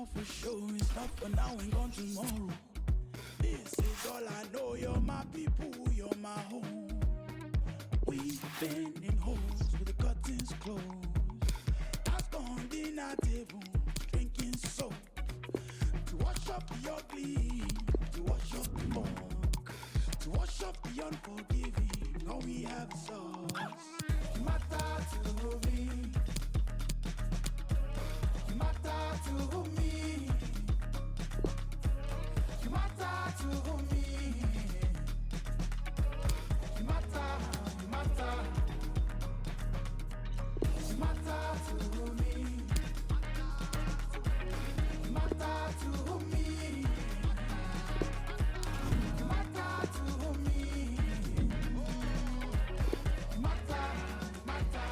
now for sure. It's not for now and gone tomorrow. This is all I know. You're my people, you're my home. We've been in holes with the curtains closed. I've gone dinner table, drinking soap. To wash up the ugly, to wash up the mug, to wash up the unforgiving. All we have is us. You matter to me. You matter to me. You matter to me. You matter, you matter. You matter to me. You matter to me. You matter to me. You matter, matter.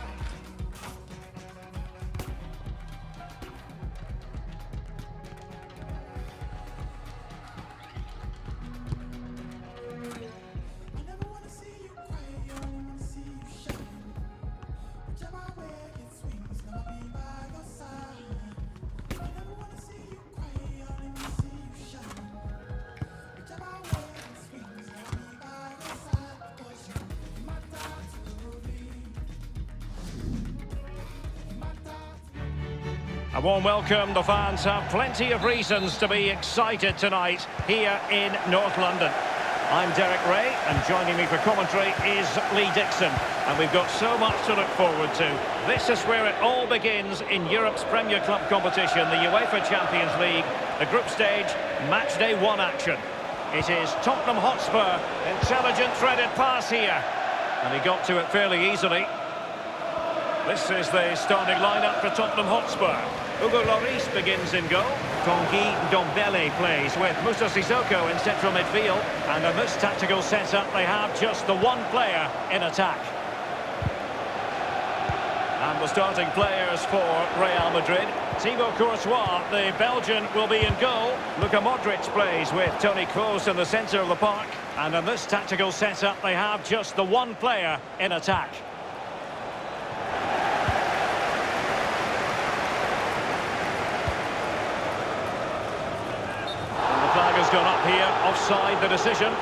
I never wanna see you cry, I only wanna see you shine. Whichever way it swings, I'll be by your side. I never wanna see you cry, I only wanna see you shine. Whichever way it swings, I'll be by your side. Because you matter to me. You matter to A warm welcome. The fans have plenty of reasons to be excited tonight here in North London. I'm Derek Ray, and joining me for commentary is Lee Dixon. And we've got so much to look forward to. This is where it all begins in Europe's Premier Club competition, the UEFA Champions League, the group stage, match day 1 action. It is Tottenham Hotspur, intelligent threaded pass here. And he got to it fairly easily. This is the starting lineup for Tottenham Hotspur. Hugo Lloris begins in goal. Tanguy Ndombele plays with Moussa Sissoko in central midfield. And in this tactical setup, they have just the one player in attack. And the starting players for Real Madrid. Thibaut Courtois, the Belgian, will be in goal. Luka Modric plays with Toni Kroos in the centre of the park. And in this tactical setup, they have just the one player in attack. Has gone up here, offside the decision.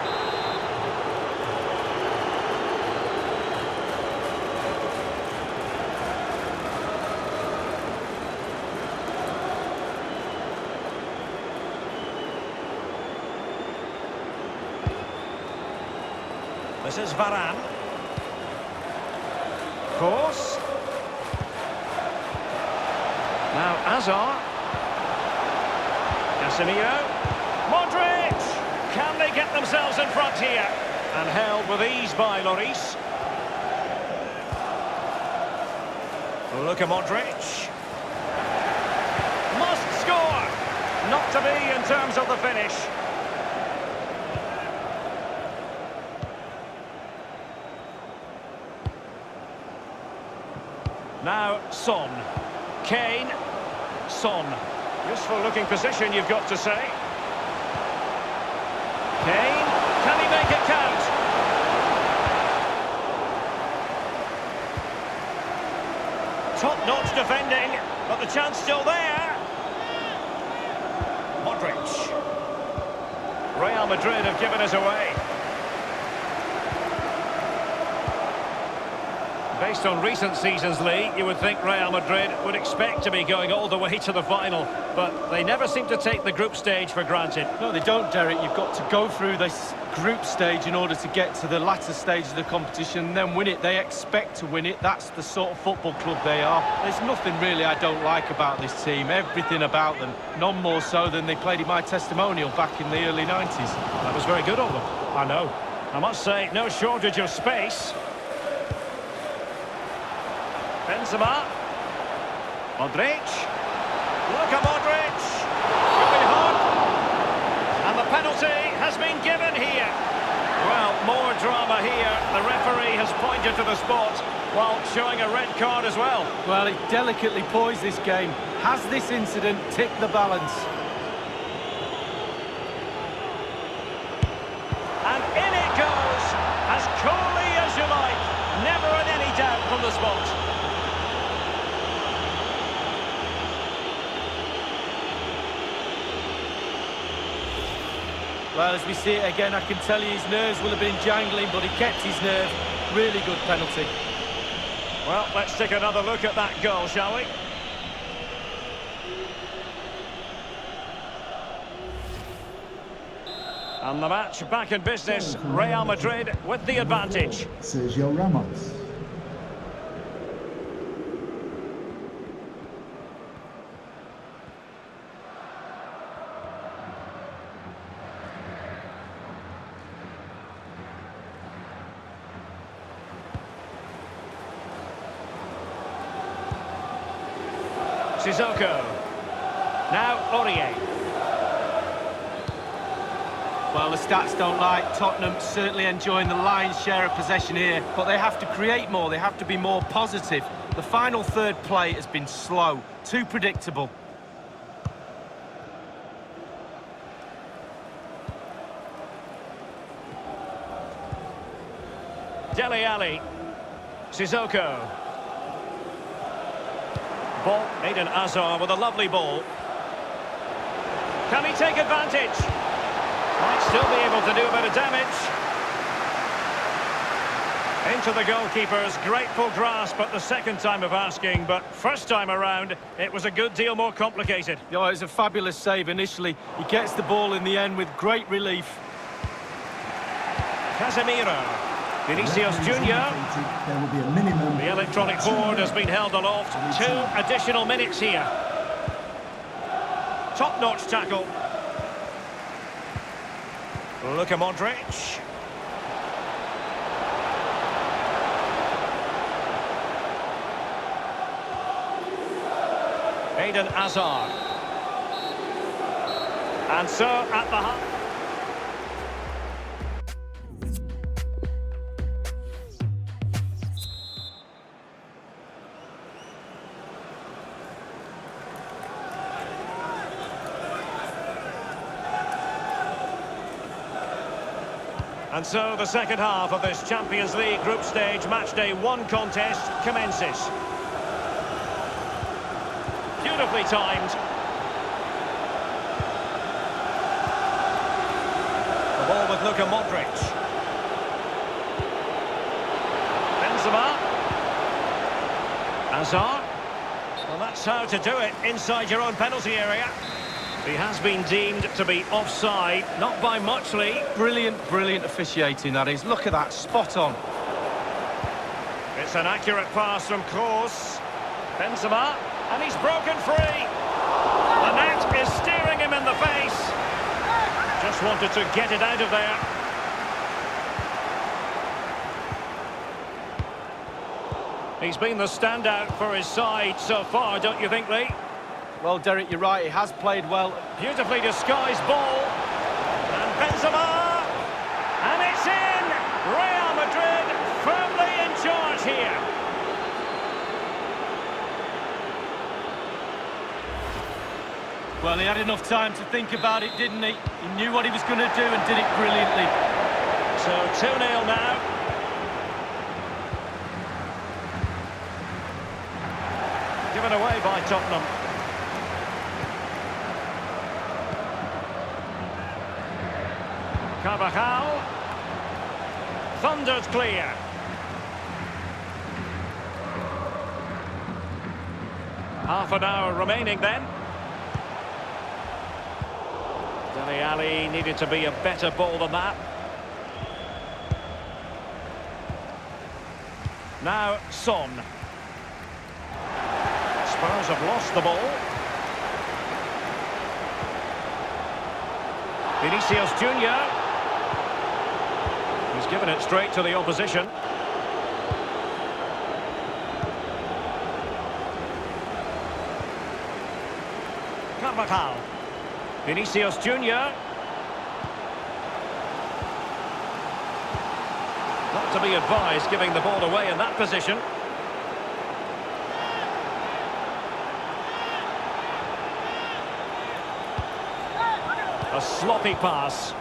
This is Varane. Kroos. Now Hazard. Casemiro. Modric! Can they get themselves in front here? And held with ease by Lloris. Luka Modric. Must score! Not to be in terms of the finish. Now Son. Kane. Son. Useful looking position, you've got to say. Kane, can he make it count? Top-notch defending, but the chance still there. Modric. Real Madrid have given us away. Based on recent seasons, Lee, you would think Real Madrid would expect to be going all the way to the final, but they never seem to take the group stage for granted. No, they don't, Derek. You've got to go through this group stage in order to get to the latter stage of the competition and then win it. They expect to win it. That's the sort of football club they are. There's nothing really I don't like about this team. Everything about them. None more so than they played in my testimonial back in the early 90s. That was very good of them. I know. I must say, no shortage of space. Benzema. Modric. Luka Modric. Could be hot. And the penalty has been given here. Well, more drama here. The referee has pointed to the spot while showing a red card as well. Well, it delicately poised this game. Has this incident tipped the balance? And in it goes, as coolly as you like. Never in any doubt from the spot. Well, as we see it again, I can tell you his nerves will have been jangling, but he kept his nerve. Really good penalty. Well, let's take another look at that goal, shall we? And the match back in business. Real Madrid with the advantage. Sergio Ramos. Sissoko. Now Aurier. Well, the stats don't lie. Tottenham certainly enjoying the lion's share of possession here, but they have to create more. They have to be more positive. The final third play has been slow, too predictable. Dele Alli. Sissoko. Ball, Eden Hazard with a lovely ball. Can he take advantage? Might still be able to do a bit of damage. Into the goalkeeper's grateful grasp at the second time of asking, but first time around, it was a good deal more complicated. Yeah, it was a fabulous save initially. He gets the ball in the end with great relief. Casemiro. Vinicius Junior. There will be a minimum. The electronic board has been held aloft. 2 additional minutes here. Top-notch tackle. Luka Modric. Eden Hazard. And so at the half. And so the second half of this Champions League group stage matchday 1 contest commences. Beautifully timed. The ball with Luka Modric. Benzema. Hazard. Well, that's how to do it inside your own penalty area. He has been deemed to be offside, not by much, Lee. Brilliant, brilliant officiating, that is. Look at that, spot on. It's an accurate pass from Kroos. Benzema, and he's broken free. The net is staring him in the face. Just wanted to get it out of there. He's been the standout for his side so far, don't you think, Lee? Well, Derek, you're right, he has played well. Beautifully disguised ball. And Benzema. And it's in! Real Madrid firmly in charge here. Well, he had enough time to think about it, didn't he? He knew what he was going to do and did it brilliantly. So 2-0 now. Given away by Tottenham. Carvajal. Thundered clear. Half an hour remaining then. Dele Alli needed to be a better ball than that. Now Son. Spurs have lost the ball. Vinicius Junior. He's given it straight to the opposition. Carvajal. Vinicius Junior. Not to be advised giving the ball away in that position. A sloppy pass.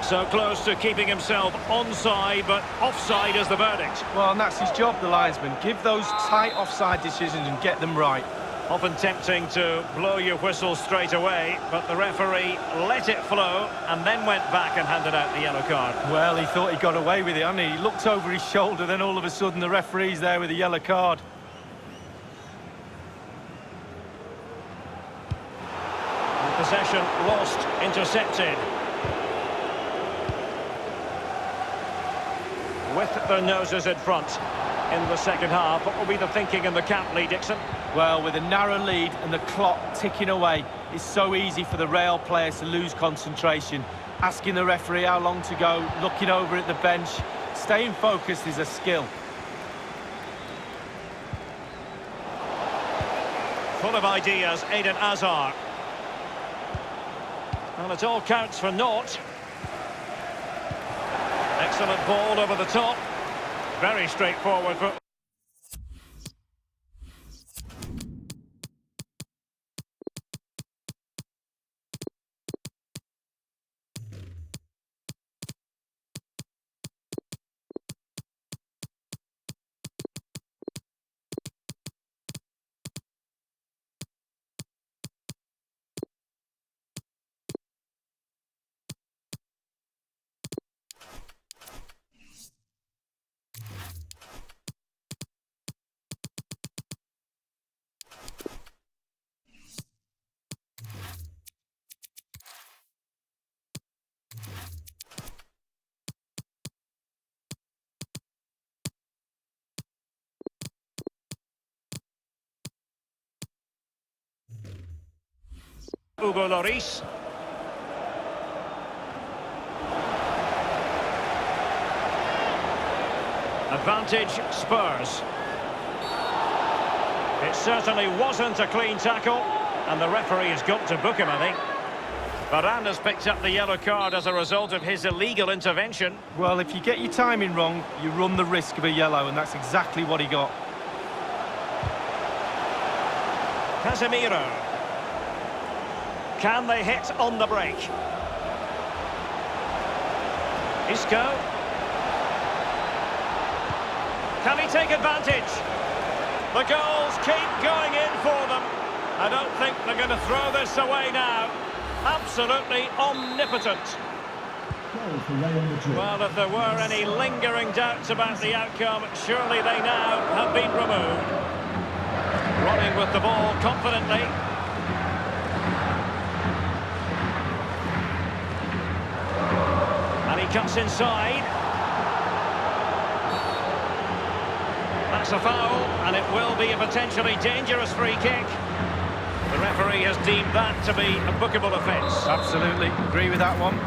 So close to keeping himself onside, but offside is the verdict. Well, and that's his job, the linesman. Give those tight offside decisions and get them right. Often tempting to blow your whistle straight away, but the referee let it flow and then went back and handed out the yellow card. Well, he thought he got away with it, hadn't he? He looked over his shoulder, then all of a sudden the referee's there with a yellow card. Possession lost, intercepted. With their noses in front in the second half, what will be the thinking in the camp, Lee Dixon? Well, with a narrow lead and the clock ticking away, it's so easy for the Real players to lose concentration. Asking the referee how long to go, looking over at the bench. Staying focused is a skill. Full of ideas, Eden Hazard. Well, it all counts for naught. Excellent ball over the top. Very straightforward for... Hugo Lloris. Advantage Spurs. It certainly wasn't a clean tackle, and the referee has got to book him, I think. Varane has picked up the yellow card as a result of his illegal intervention. Well, if you get your timing wrong, you run the risk of a yellow, and that's exactly what he got. Casemiro. Can they hit on the break? Isco. Can he take advantage? The goals keep going in for them. I don't think they're going to throw this away now. Absolutely omnipotent. Goal for Real Madrid. Well, if there were any lingering doubts about the outcome, surely they now have been removed. Running with the ball confidently. And he cuts inside. That's a foul, and it will be a potentially dangerous free kick. The referee has deemed that to be a bookable offence. Absolutely, agree with that one.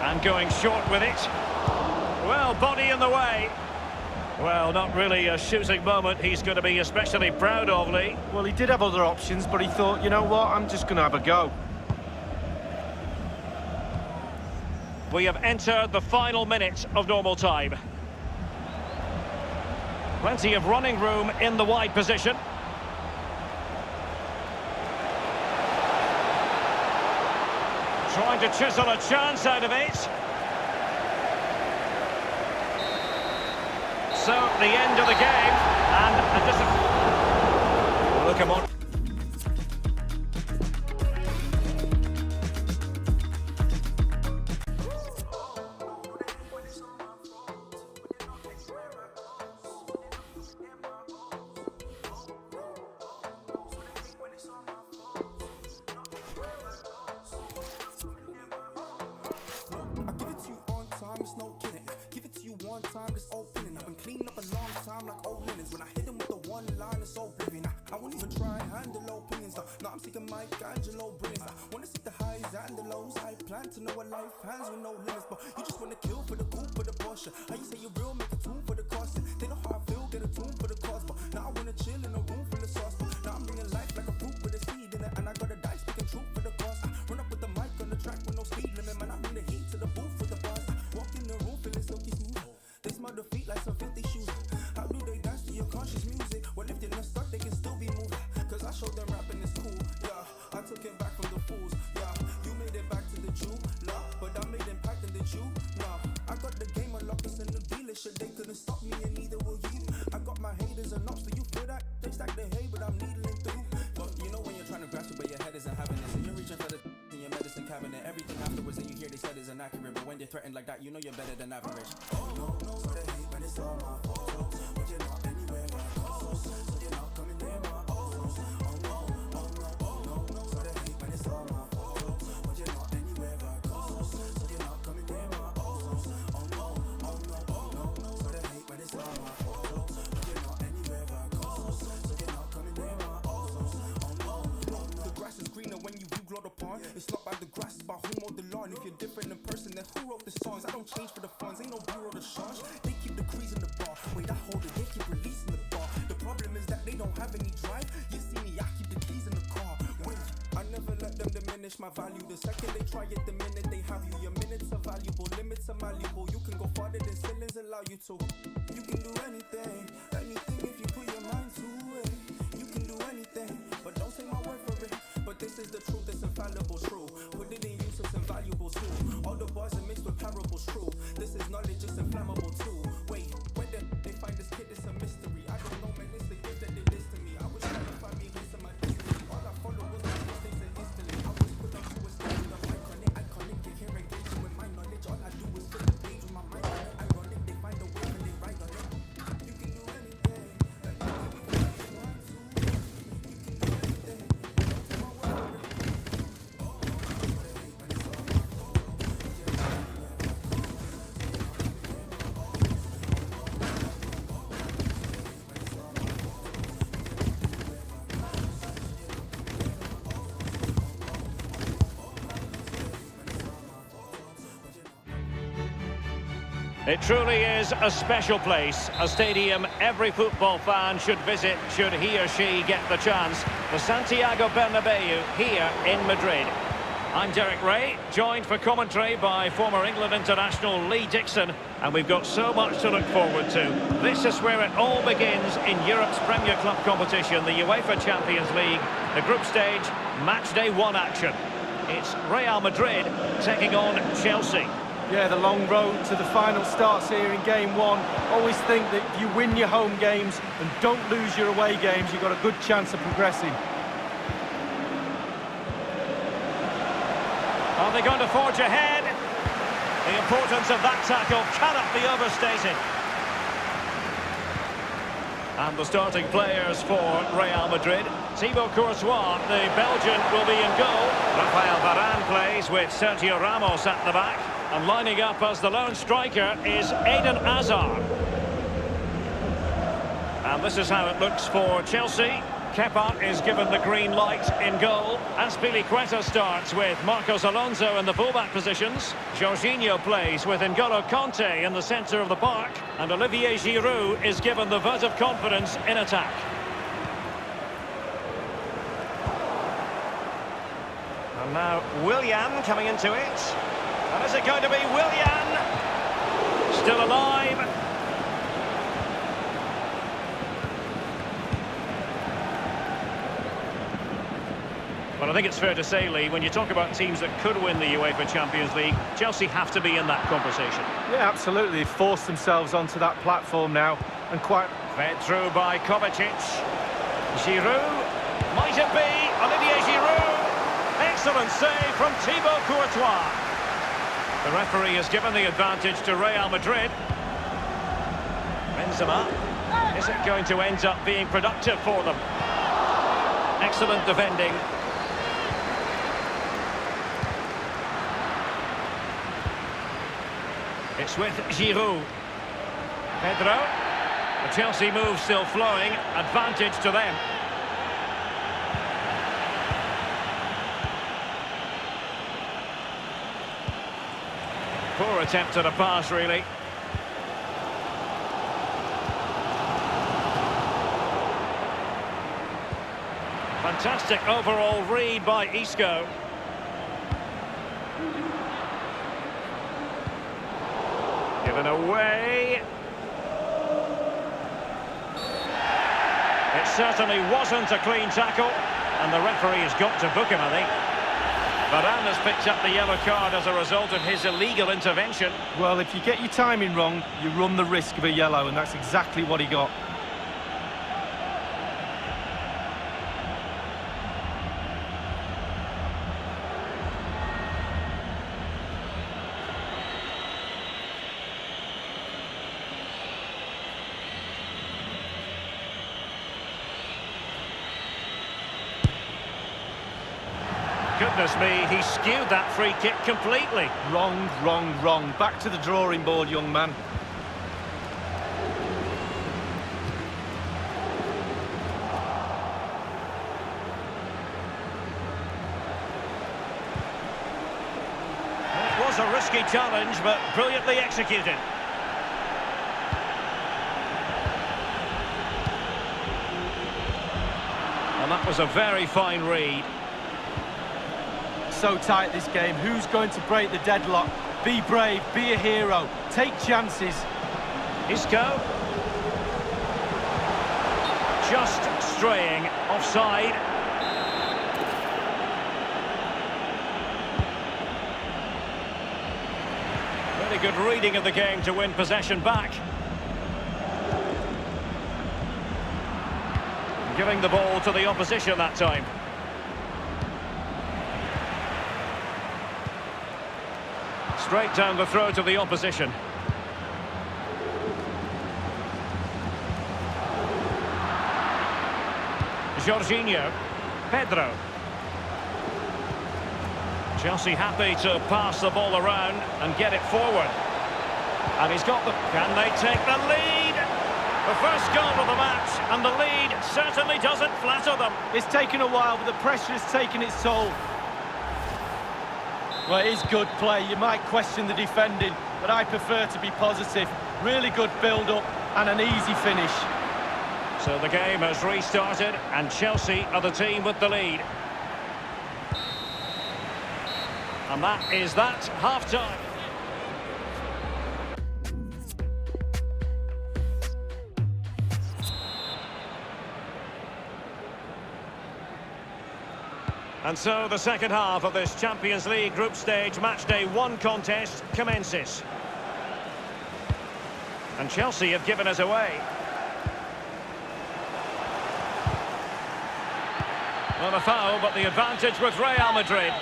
And going short with it. Well, body in the way. Well, not really a shooting moment he's going to be especially proud of, Lee. Well, he did have other options, but he thought, you know what, I'm just going to have a go. We have entered the final minute of normal time. Plenty of running room in the wide position. Trying to chisel a chance out of it. So, the end of the game, and just a... Look, come on. Time it's opening. I've been cleaning up a long time like old linens. When I hit him with the one line, it's so oblivion. I won't even try and handle opinions. Now I'm seeking Michelangelo brilliance. I wanna see the highs and the lows. I plan to know a life hands with no limits, but you just wanna kill for the coup for the Porsche. How you say you're real, make a tune for the cost. They know how I feel, get a tune for the cost. But now I wanna chill in a room full of sauce. But now I'm bringing life like a fruit with a seed in it, and I got a dice speaking truth for the cost. I run up with the mic on the track with no speed limit, man. I bring the heat to the booth with the boss. Walk in the room feeling silky smooth. They smell the feet like some filthy shoes. How do they dance to your conscious music? Well, if they're not stuck, they can still be moved. Cause I showed them rapping is cool, yeah. I took it back from the fools, yeah. You made it back to the Jew, nah. But I made impact in the Jew, nah. threatened like that, you know you're better than average. Oh no, no, so they hate when it's all my fault. But you're not anywhere I go, so you're not coming near my oh. Oh no, oh no, oh no, no, so they hate when it's all my fault. But you're not anywhere I go, so you're not coming near my oh. Oh no, oh no, oh no, no, so they hate when it's all my fault. But you're not anywhere I go, so you're not coming near my oh. Oh no, no, the grass is greener when you view glowed upon. It's not about the grass, it's about who mowed the lawn. If you're different in person, then who wrote the songs? I don't change for the funds, ain't no bureau to charge. They keep the crease in the bar. Wait, I hold it, they keep releasing the bar. The problem is that they don't have any drive. You see me, I keep the keys in the car. Wait, I never let them diminish my value. The second they try it, the minute they have you. Your minutes are valuable, limits are malleable. You can go farther than ceilings allow you to. You can do anything, anything if you put your mind to it. You can do anything, but don't take my word for it. But this is the truth, it's infallible, true. Put it in use, it's invaluable too. All the bars are mixed with parables, true. This is knowledge, it's inflammable too. Wait, where did they find this kid? It's a mystery. I don't know, man, it's the gift that they list to me. I was trying to find me hints in my destiny. All I follow was my instincts and instantly. I was put up to a standard of iconic. Get here engaging with my knowledge. All I do is flip the page with my mind on it. Ironic, they find a way when they write on it. You can do anything. It truly is a special place, a stadium every football fan should visit should he or she get the chance. The Santiago Bernabeu here in Madrid. I'm Derek Ray, joined for commentary by former England international Lee Dixon, and we've got so much to look forward to. This is where it all begins in Europe's Premier Club competition, the UEFA Champions League, the group stage, match day 1 action. It's Real Madrid taking on Chelsea. Yeah, the long road to the final starts here in game 1. Always think that if you win your home games and don't lose your away games, you've got a good chance of progressing. Are they going to forge ahead? The importance of that tackle cannot be overstated. And the starting players for Real Madrid. Thibaut Courtois, the Belgian, will be in goal. Rafael Varane plays with Sergio Ramos at the back. And lining up as the lone striker is Eden Hazard. And this is how it looks for Chelsea. Kepa is given the green light in goal. Azpilicueta starts with Marcos Alonso in the fullback positions. Jorginho plays with N'Golo Kanté in the centre of the park. And Olivier Giroud is given the vote of confidence in attack. And now Willian coming into it. And is it going to be Willian? Still alive. Well, I think it's fair to say, Lee, when you talk about teams that could win the UEFA Champions League, Chelsea have to be in that conversation. Yeah, absolutely. They've forced themselves onto that platform now. And quite... Fed through by Kovacic. Giroud. Might it be Olivier Giroud? Excellent save from Thibaut Courtois. The referee has given the advantage to Real Madrid. Benzema. Is it going to end up being productive for them? Excellent defending. It's with Giroud. Pedro. The Chelsea move still flowing. Advantage to them. Poor attempt at a pass, really. Fantastic overall read by Isco. Given away. It certainly wasn't a clean tackle, and the referee has got to book him, I think. Varane has picked up the yellow card as a result of his illegal intervention. Well, if you get your timing wrong, you run the risk of a yellow, and that's exactly what he got. Goodness me, he skewed that free kick completely. Wrong, wrong, wrong. Back to the drawing board, young man. It was a risky challenge, but brilliantly executed. And that was a very fine read. So tight this game. Who's going to break the deadlock? Be brave, be a hero, take chances. Isco. Just straying offside. Very good reading of the game to win possession back. Giving the ball to the opposition that time. Straight down the throat of the opposition. Jorginho. Pedro. Chelsea happy to pass the ball around and get it forward. And he's got the... Can they take the lead? The first goal of the match, and the lead certainly doesn't flatter them. It's taken a while, but the pressure has taken its toll. Well, it is good play. You might question the defending, but I prefer to be positive. Really good build-up and an easy finish. So the game has restarted, and Chelsea are the team with the lead. And that is that, half-time. And so the second half of this Champions League group stage matchday 1 contest commences. And Chelsea have given us away. Not a foul, but the advantage with Real Madrid.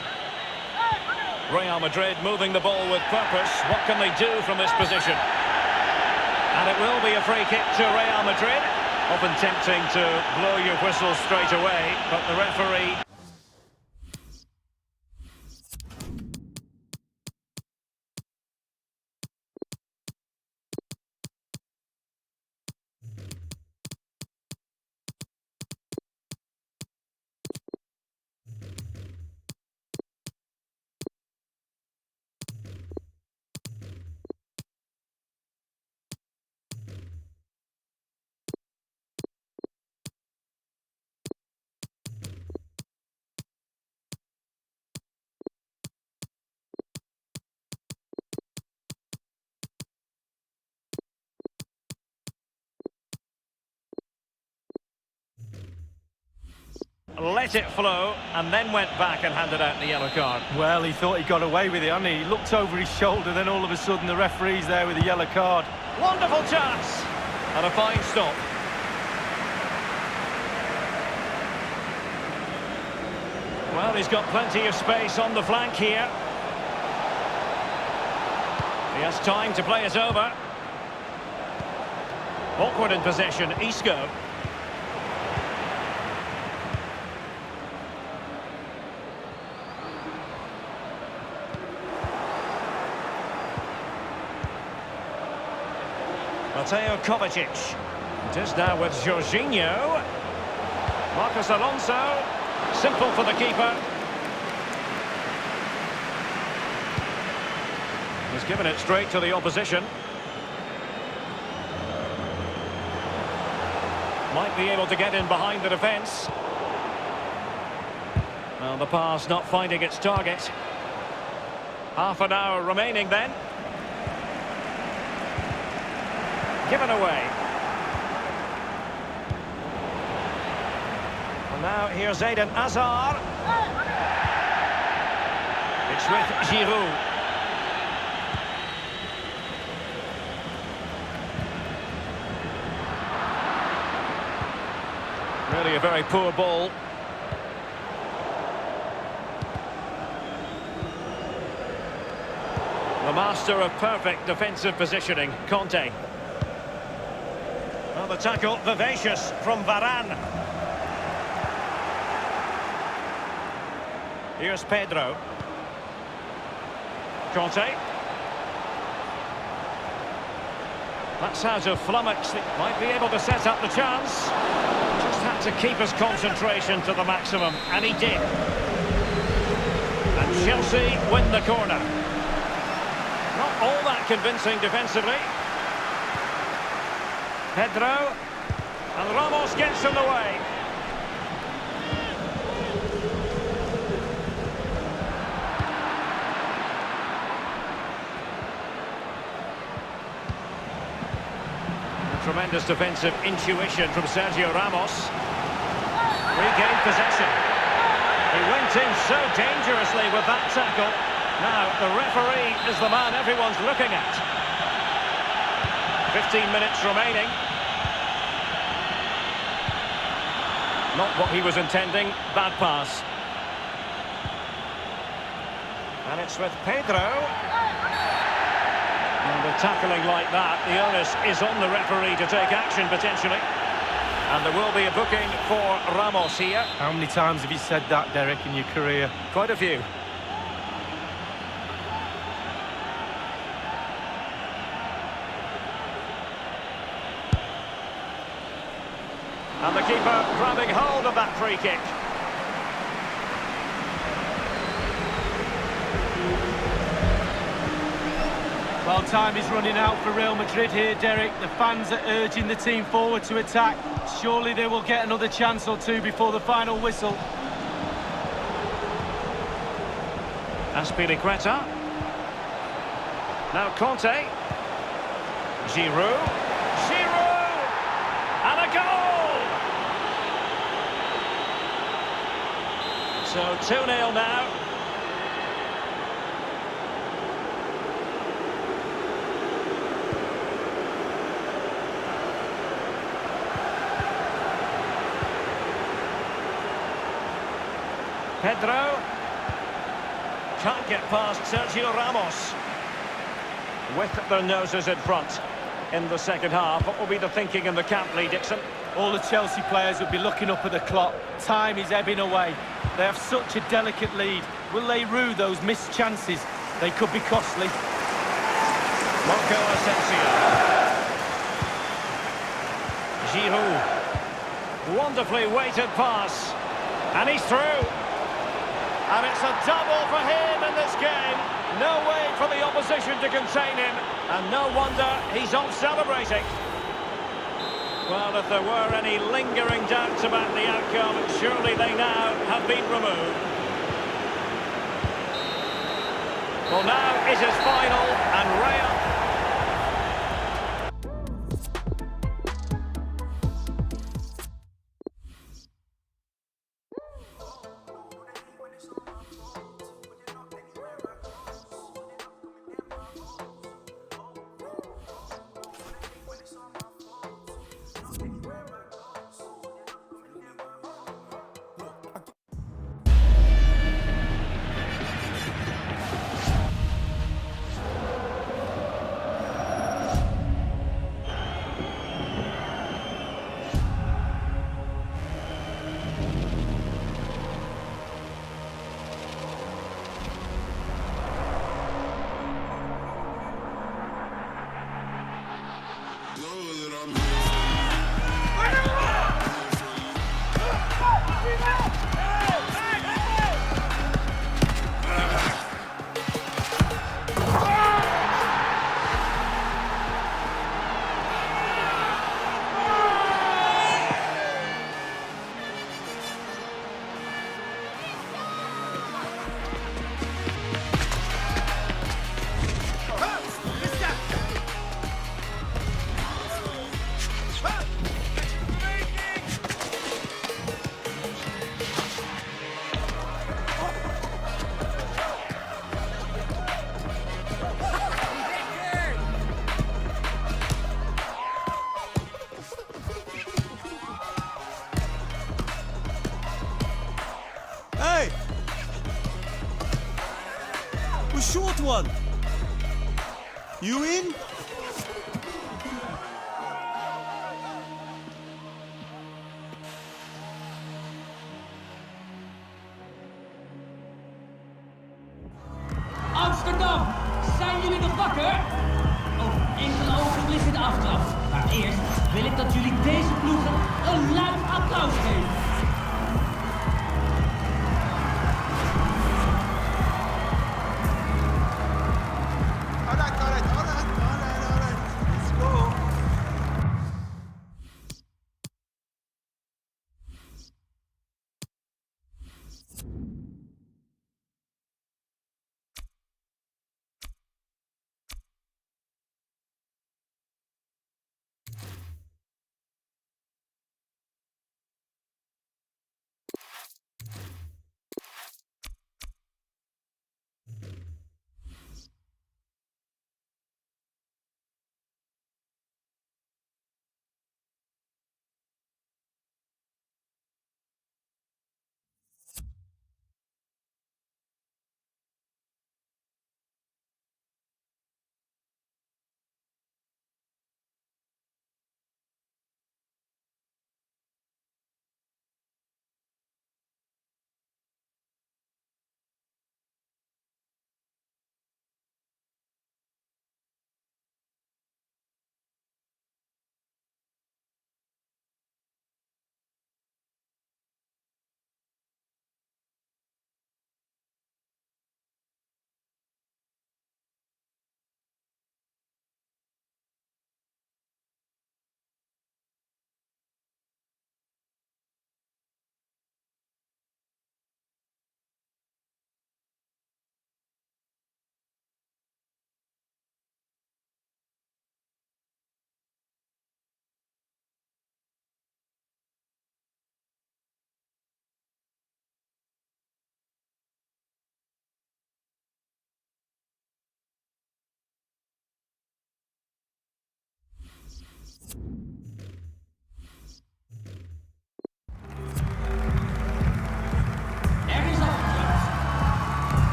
Real Madrid moving the ball with purpose. What can they do from this position? And it will be a free kick to Real Madrid. Often tempting to blow your whistle straight away, but the referee... let it flow, and then went back and handed out the yellow card. Well, he thought he got away with it, hadn't he? He looked over his shoulder, then all of a sudden the referee's there with a yellow card. Wonderful chance! And a fine stop. Well, he's got plenty of space on the flank here. He has time to play it over. Awkward in possession, Isco. Mateo Kovacic. It is now with Jorginho. Marcos Alonso. Simple for the keeper. He's given it straight to the opposition. Might be able to get in behind the defence. Well, the pass not finding its target. Half an hour remaining then. Given away. And now here's Eden Hazard. It's with Giroud. Really a very poor ball. The master of perfect defensive positioning, Conte. Well, the tackle, vivacious from Varane. Here's Pedro. Conte. That's how to flummox. Might be able to set up the chance. Just had to keep his concentration to the maximum, and he did. And Chelsea win the corner. Not all that convincing defensively. Pedro. And Ramos gets in the way. Tremendous defensive intuition from Sergio Ramos. Regained possession. He went in so dangerously with that tackle. Now, the referee is the man everyone's looking at. 15 minutes remaining. Not what he was intending. Bad pass. And it's with Pedro. And with tackling like that, the onus is on the referee to take action, potentially. And there will be a booking for Ramos here. How many times have you said that, Derek, in your career? Quite a few. And the keeper grabbing hold of that free kick. Well, time is running out for Real Madrid here, Derek. The fans are urging the team forward to attack. Surely they will get another chance or two before the final whistle. Azpilicueta. Now Conte. Giroud. Giroud! And a goal! So 2-0 now. Pedro can't get past Sergio Ramos. With their noses in front in the second half. What will be the thinking in the camp, Lee Dixon? All the Chelsea players will be looking up at the clock. Time is ebbing away. They have such a delicate lead. Will they rue those missed chances? They could be costly. Marco Asensio. Giroud. Wonderfully weighted pass. And he's through. And it's a double for him in this game. No way for the opposition to contain him. And no wonder he's off celebrating. Well, if there were any lingering doubts about the outcome, surely they now have been removed. Well, now it is final, and Real... Short one. You in? nog wakker? Over enkele ogenblikken de aftrap. Maar eerst wil ik dat jullie deze ploegen een luid applaus geven.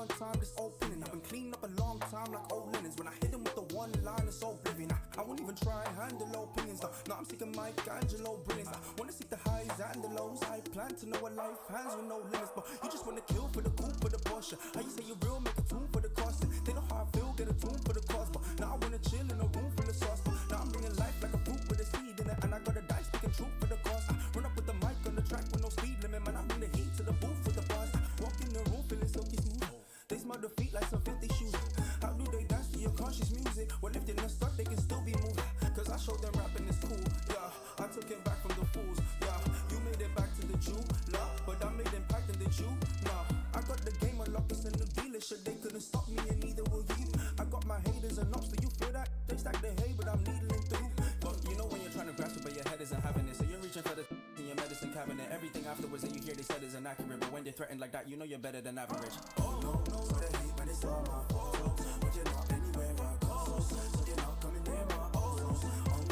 one time, this opening. I've been cleaning up a long time like old linens. When I hit him with the one line, it's oblivion. I won't even try and handle opinions. Now I'm seeking Michelangelo brilliance. I wanna seek the highs and the lows. I plan to know a life hands with no limits. But you just wanna kill for the coupe, for the Porsche. How you say you're real, make a tune for the cost. They know how I feel, get a tune for the cause. But now I wanna chill in a room full of sauce. But now I'm bringing life like a fruit with a seed in it. And I got a dice speaking truth for the cause. I run up with the mic on the track with no speed limit. Man, I bring the heat to the booth with the bars. Walk in the room feeling silky smooth. They smell the feet like some filthy shoes. How do they dance to your conscious music? Well, if they're not stuck, they can still be moved. Cause I showed them rapping is cool, yeah. I took it back from the fools, yeah. You made it back to the Jew, nah. But I made impact in the Jew, nah. I got the game unlocked, it's in the dealership. They couldn't stop me and neither will you. I got my haters and ops, do you feel that? They stack the hay, but I'm needling through. But you know when you're trying to grasp it, but your head isn't having it. So you're reaching for the in your medicine cabinet. Everything afterwards that you hear they said is inaccurate. But when they're threatened like that, you know you're better than average. Oh no, no, so they hate when it's all my fault. But you're not anywhere I go. So you're not coming near my oh no,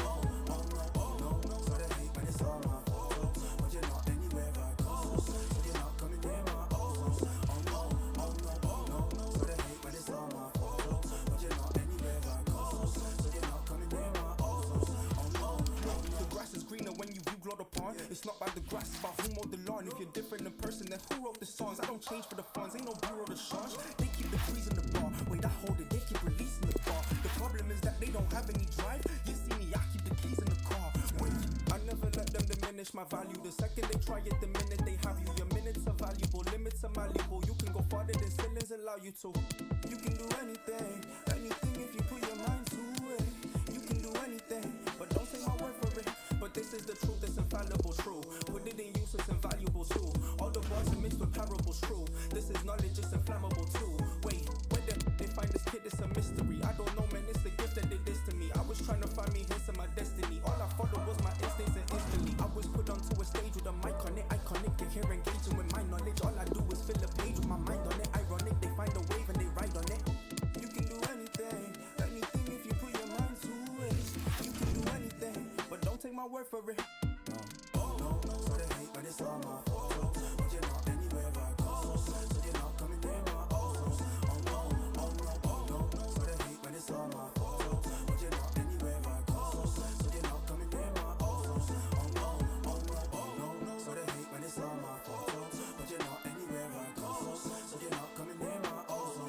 oh no, so they hate when it's all my fault. But you're not anywhere I go. So you're not coming near my oh no, so they hate when it's all my fault. But you're not anywhere I go. So you're not coming near my oh no. The grass is greener when you view glowed upon. It's not by the grass, it's by who mowed the lawn. If you're different in person, then who wrote the songs? I don't change for the funds, ain't no bureau to change. They keep the trees in the bar, wait I hold it, they keep releasing the bar. The problem is that they don't have any drive. You see me, I keep the keys in the car. Wait, I never let them diminish my value. The second they try it, the minute they have you. Your minutes are valuable, limits are malleable. You can go farther than ceilings allow you to. You can do anything, anything if you put your mind to it. You can do anything, but don't take my word for it. But this is the truth, it's infallible, true. Put it in use, it's invaluable too. All the words are mixed with parables, true. This is knowledge, it's inflammable too. Wait, where they find this kid, it's a mystery. I don't know, man, it's the gift that did this to me. I was trying to find me hints of my destiny. All I followed was my instincts and instantly I was put onto a stage with a mic on it. Iconic, and here engaging with my knowledge. All I do is fill a page with my mind on it. Ironic, they find a wave and they ride on it. You can do anything, anything if you put your mind to it. You can do anything, but don't take my word for it. No, so they hate when it's all my fault. But you're not anywhere I go. So you're not coming near my oh no, so they hate when it's all my fault. But you're not anywhere I go. So you're not coming near my oh no, so they hate when it's all my fault. But you're not anywhere I go. So you're not coming near my oh no.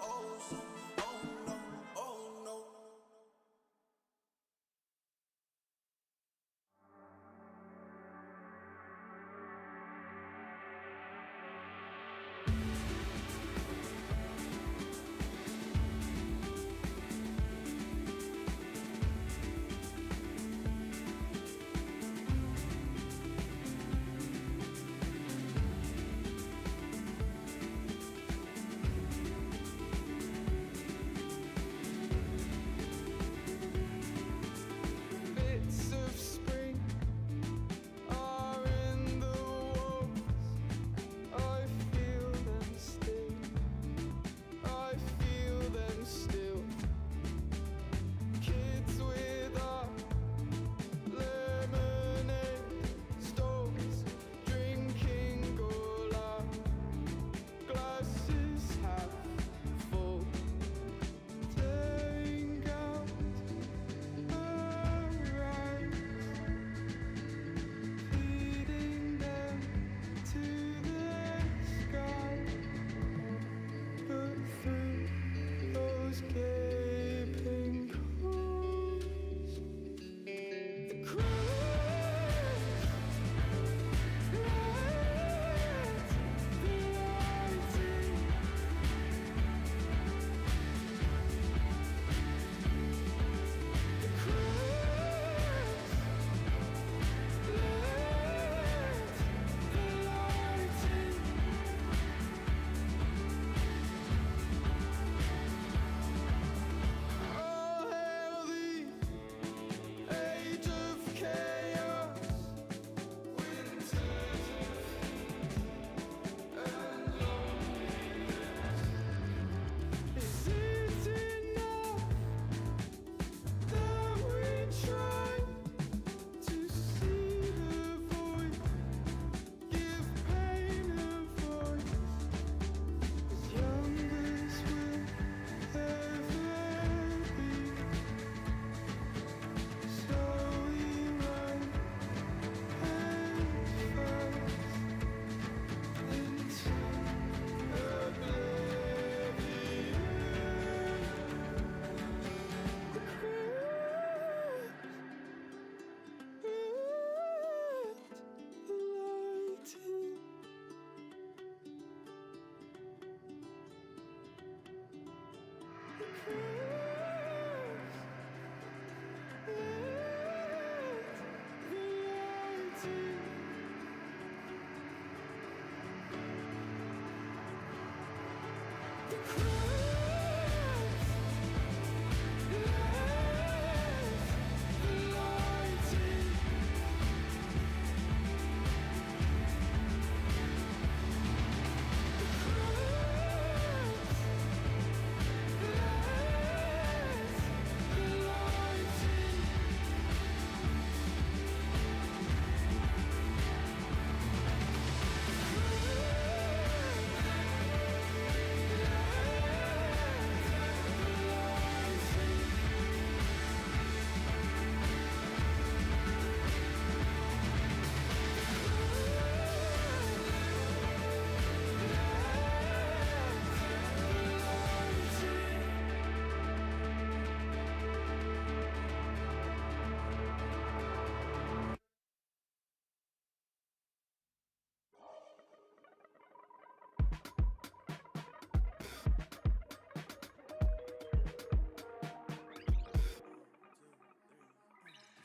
Oh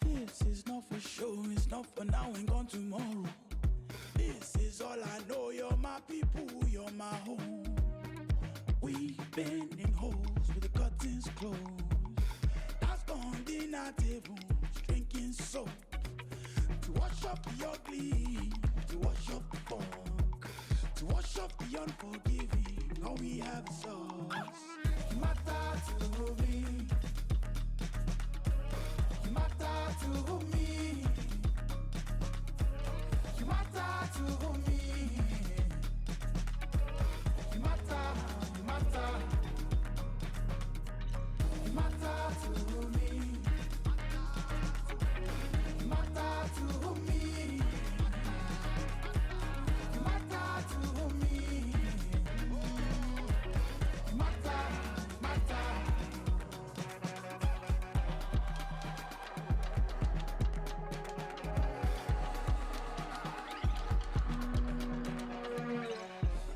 This is not for sure, it's not for now and gone tomorrow. This is all I know, you're my people, you're my home. We've been in holes with the curtains closed. That's gone dinner tables, drinking soap. To wash up the ugly, to wash up the funk, to wash up the unforgiving, all we have is us. Matter to me, matter to me, you matter to me, you matter, you matter, you matter to me, you matter to me, you matter to me, you matter, matter.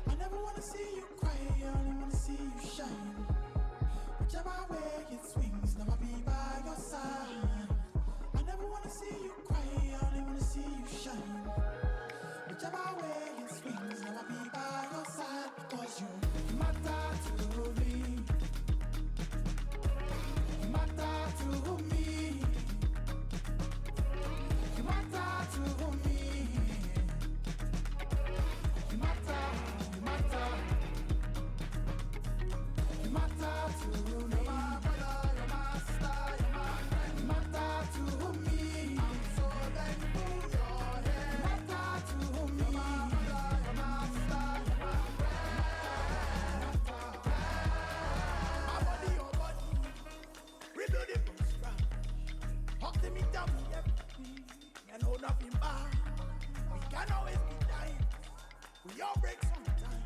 I never wanna see you cry, I only wanna see you shine. Whichever way it swings, now I'll be by your side. I never wanna see you cry, I only wanna see you shine. Whichever way it swings, now I'll be by your side. Because you matter to me, you matter to me, you matter to me. You matter, you matter, you matter to me. You're my brother, you're my sister, you're my friend. You matter to me. I'm so thankful you're here. You matter to me. You're my brother, you're my sister, you're my friend. My body, your body, rebuild it from scratch. Hug to me, tell me everything, and hold nothing back. We can always be dying. We all break sometime.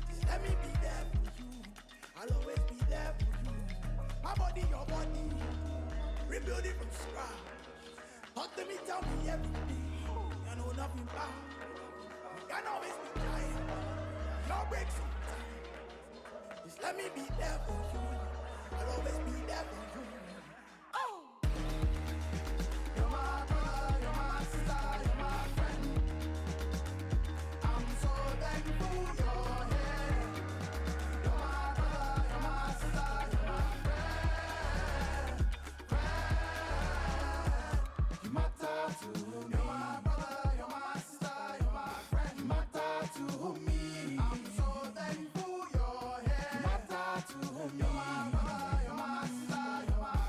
Just let me be there for you. I'll always be there for you. My body, your body. Rebuild it from scratch. Talk to me, tell me everything. You know nothing back. We can always be dying. We all break sometime. Just let me be there for you. I'll always be there for you. Oh! You're my brother, you're my sister, you're my friend. I'm so thankful you're here. You're my brother, you're my sister, you're my friend. You matter to me. You're my brother, you're my sister, you're my friend. You matter to me. I'm so thankful you're here. You matter to me. You're my brother, you're my sister, you're my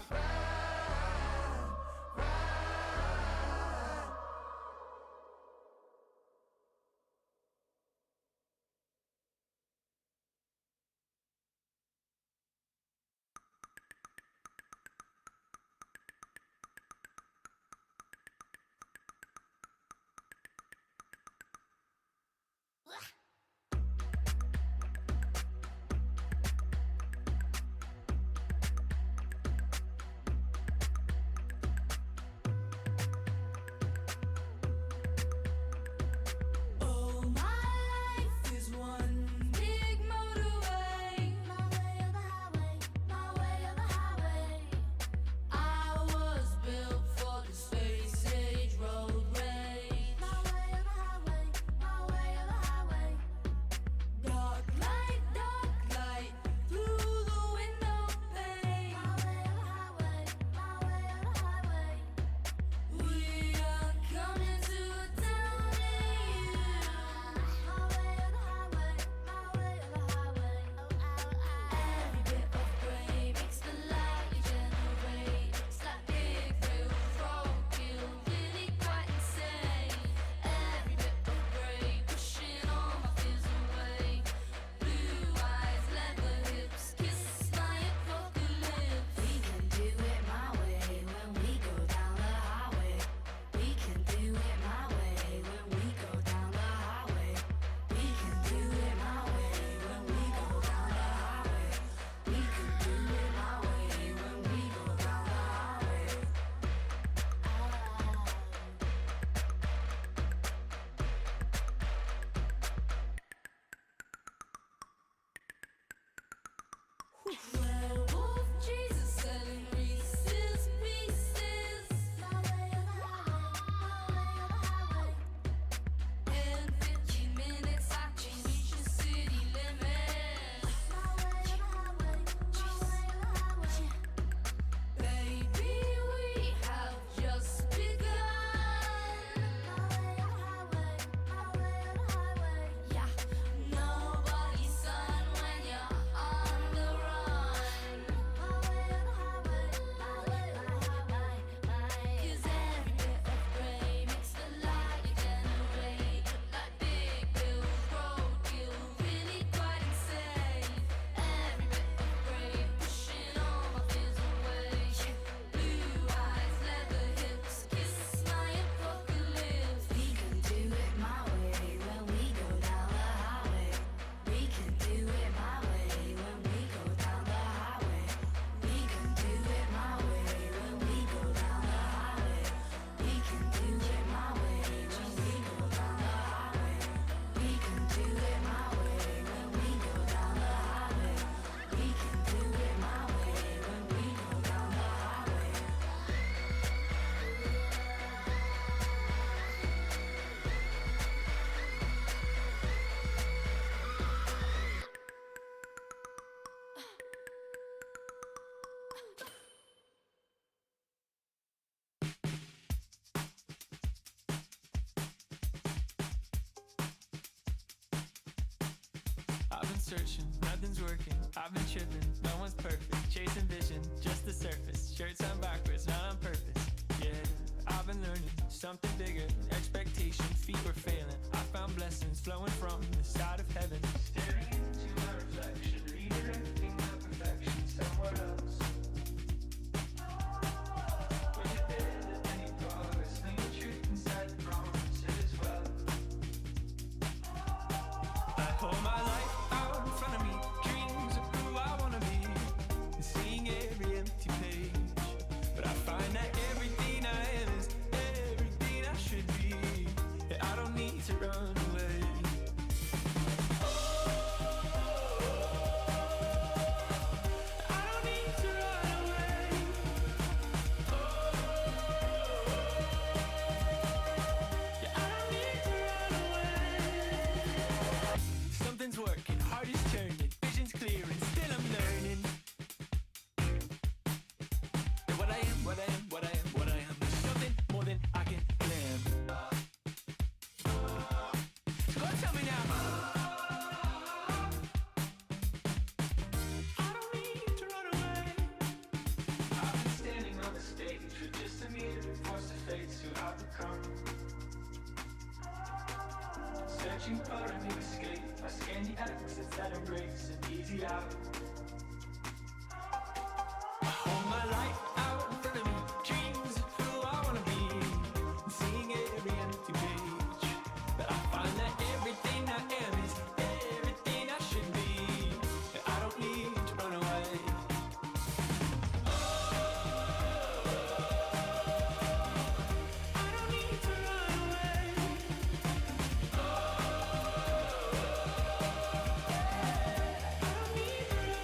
I've been searching, nothing's working. I've been tripping, no one's perfect. Chasing vision, just the surface. Shirts on backwards, not on purpose. Yeah, I've been learning something bigger. Expectations, feet were failing. I found blessings flowing from the side of heaven. Staring into my reflection, redirecting my perfection somewhere else. Was it there that any progress, leaving truth inside the promise as well? I hold my life out in front of me, dreams of who I wanna be, and seeing every empty page. But I find that everything I am is everything I should be. Yeah, I don't need to run away. I don't need to run away. Yeah, I don't need to run away. Something's working, heart is turning, vision's clear and still I'm learning. And what I am, what I am, what I am, what I am is something more than I can plan. So go tell me now. I don't need to run away. I've been standing on the stage with just a mirror, forced to face who I've become. Searching for a new escape. I scan the exits that embrace an easy out. I hold my life out in front of me, dreams of who I wanna be, and seeing every empty page. But I find that everything I am is everything I should be. I don't need to run away. I don't need to run away. I don't need to run away.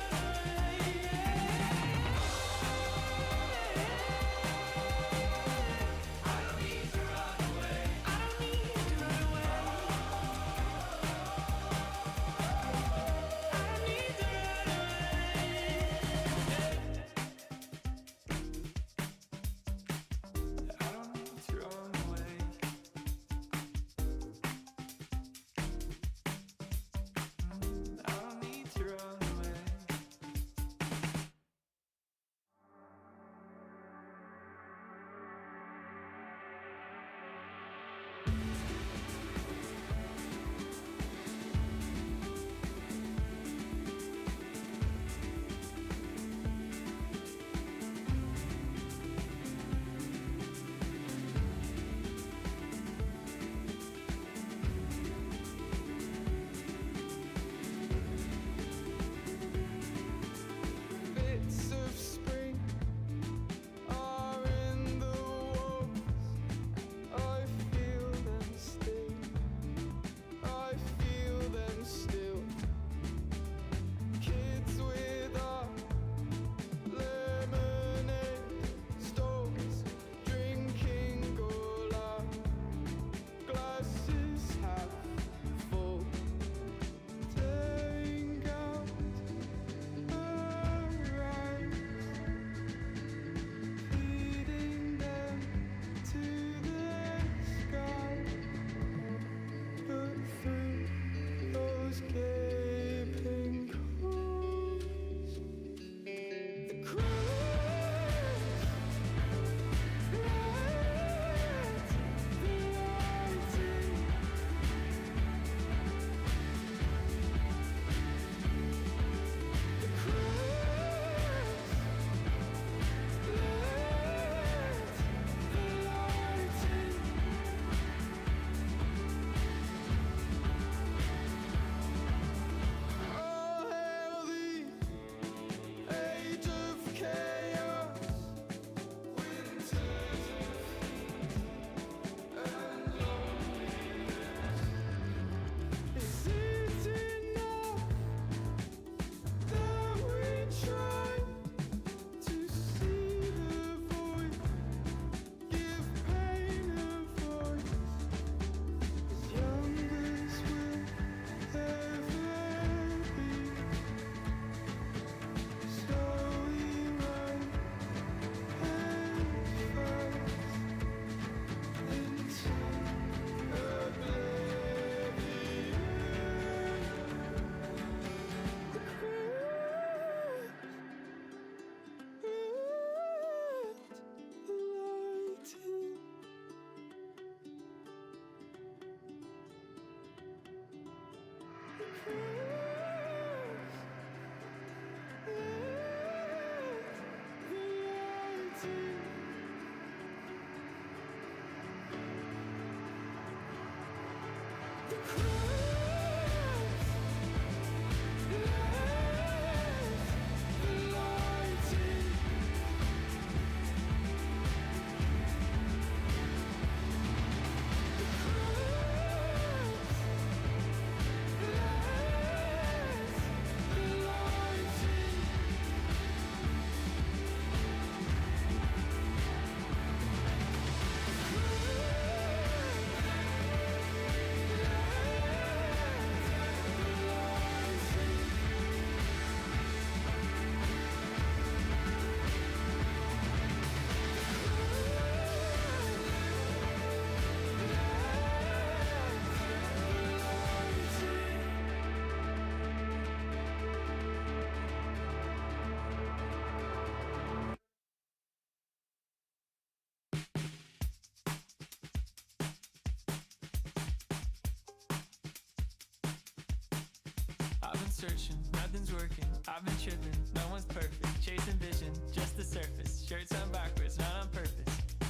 I've been searching, nothing's working. I've been tripping, no one's perfect. Chasing vision, just the surface. Shirts on backwards, not on purpose.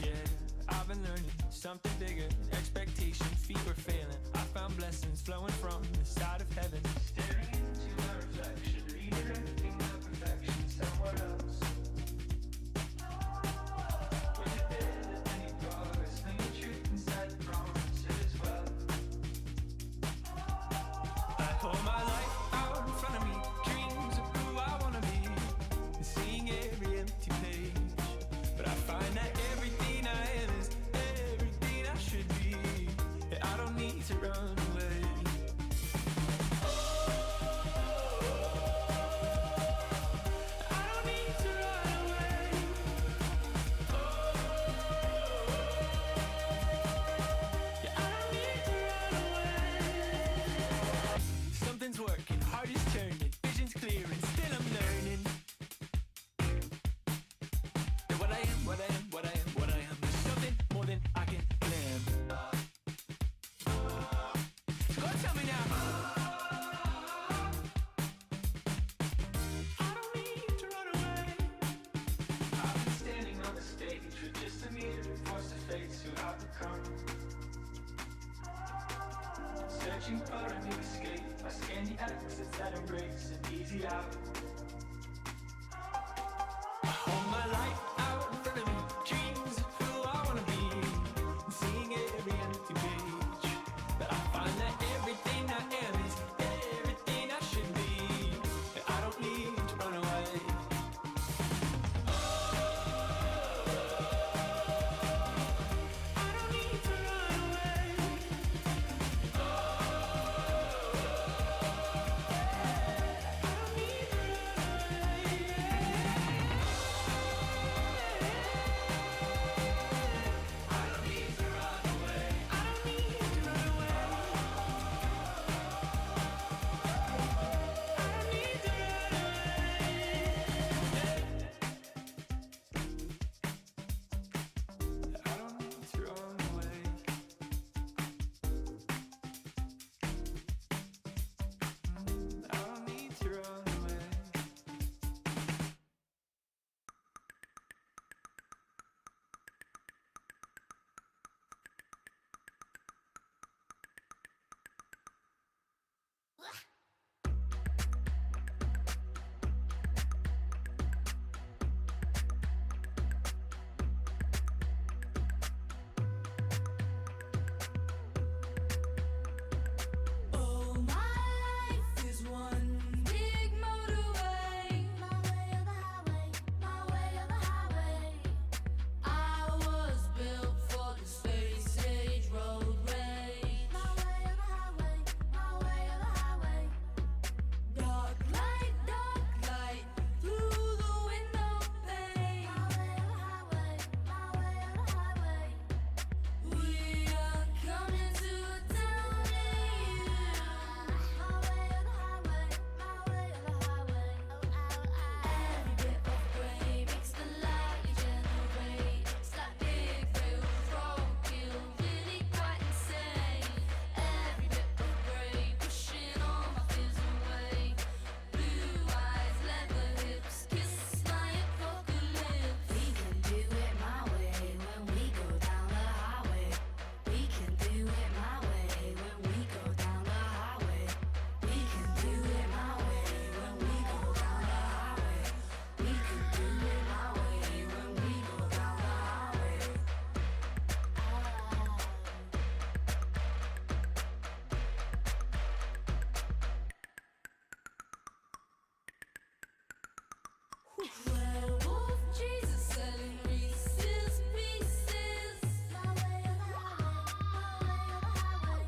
Yeah, I've been learning something bigger. Expectations, feet were failing. I found blessings flowing from the side of heaven. Staring into my reflection, reading everything but perfection somewhere else. When you feel any progress, think the truth inside the promise as well. I hold my life out in front of me, dreams of who I wanna be, and seeing every empty page. But I find that everything I am is everything I should be, and I don't need to run away. I don't need to run away. Yeah, I don't need to run away. Something's working, heart is turning, vision's clearing, still I'm learning. And what I am, what I am, what I am, what I am, is something more than I can plan. So go tell me now. I don't need to run away. I've been standing on the stage with just a mirror, forced to face who I've become. Searching for a new escape, I scan the exits that embrace an easy out. I hold my life out in front of me, dreams of who I wanna be, and seeing every empty page. But I find that everything I am is everything I should be, and I don't need to run away. I don't need to run away. I don't need to run Werewolf Jesus selling Reese's Pieces. My way or the highway,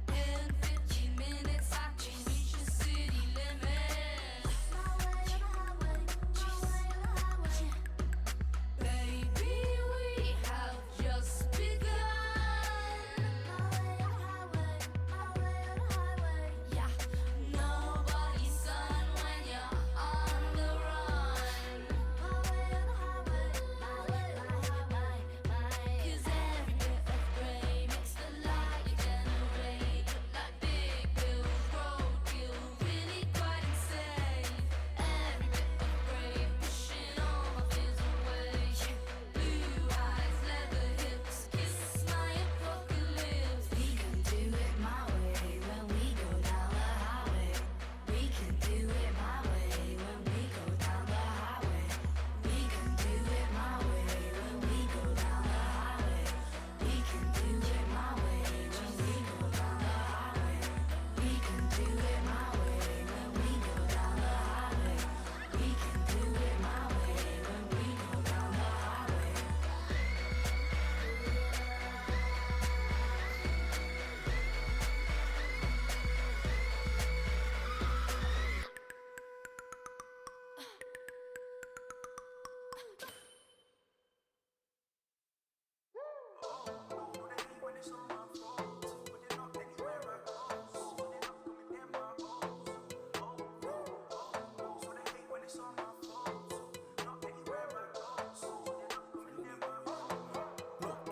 in 15 minutes I can reach the city limits. My way or the highway, baby, we have just begun. My way or the highway, yeah. Nobody's son when you're on the run. My way or the highway, 'cause every bit of gray makes the light you generate look like big bills, roadkill, really quite insane. Every bit of gray pushing all my fears away. Blue eyes, leather hips, kiss my apocalypse. We can do it my way when we go down the highway. We can do it my way when we go down the highway. We can do it my way when we go down the highway. We can do it my way when we go down the highway. We can do it my way when we go down the highway. We can do it my way when we go down the highway.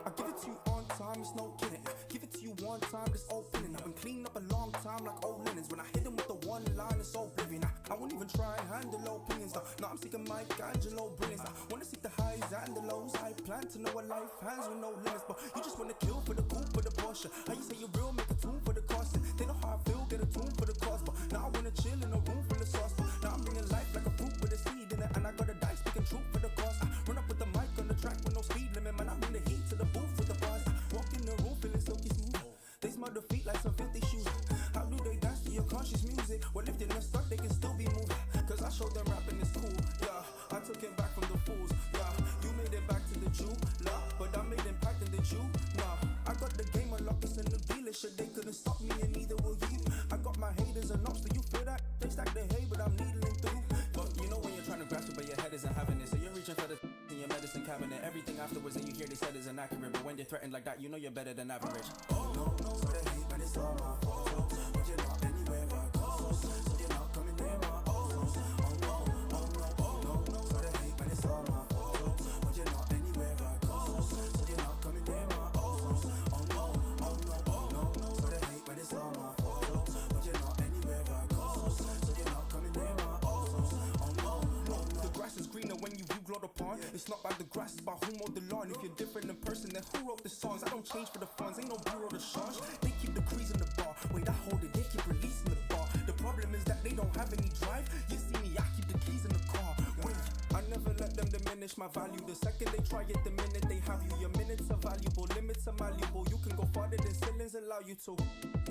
I give it to you on time, it's no kidding. Give it to you one time, it's opening. I've been cleaning up a long time like old linens. When I hit him with the one line, it's oblivion. I won't even try and handle opinions. No, I'm seeking Michelangelo brilliance. I wanna seek the highs and the lows. I plan to know a life hands with no limits. But you just wanna kill for the coupe for the Porsche. How you say you're real, make a tune for the cost. They know how I feel, get a tune for the cost. But now I wanna chill in a room full of sauce. But now I'm bringing life like a fruit with a seed in it. And I got a dice speaking truth for the cost. I run up with the mic on the track with no speed limit. Man, I'm in the heat to the booth with the bars. Walk in the room feeling silky smooth. They smell the feet like some filthy shoes. How do they dance to your conscious music? Well, if they're not stuck, they can still be moved. Cause I showed them rapping is cool, yeah. I took it back from the fools, yeah. You made it back to the Jew, nah. But I made impact in the Jew, nah. I got the game unlocked, it's a new dealership. They couldn't stop me and neither will you. I got my haters and ups, do you feel that? They stack the hay, but I'm needling through. But you know when you're trying to grasp it, but your head isn't having it. So you're reaching for the in your medicine cabinet. Everything afterwards that you hear they said is inaccurate. But when you're threatened like that, you know you're better than average. Oh no, no, so they hate, but it's all my fault. But you're not anywhere I go. So you're not coming near my O's. Oh no, oh no, oh no, no, so they hate, but it's all my fault. But you're not anywhere I go. So you're not coming near my O's. Oh no, oh no, oh no, no, so they hate, but it's all my fault. But you're not anywhere I go. So you're not coming near my O's. Oh no, no, no. The grass is greener when you view glowed upon. It's not about the grass, it's about who mowed the lawn. If you're different in person, then who wrote the songs? I don't change for the funds, ain't no bureau de change. They keep the crease in the bar. Wait, I hold it, they keep releasing the bar. The problem is that they don't have any drive. You see me, I keep the keys in the car. Wait, I never let them diminish my value. The second they try it, the minute they have you. Your minutes are valuable, limits are malleable. You can go farther than ceilings allow you to.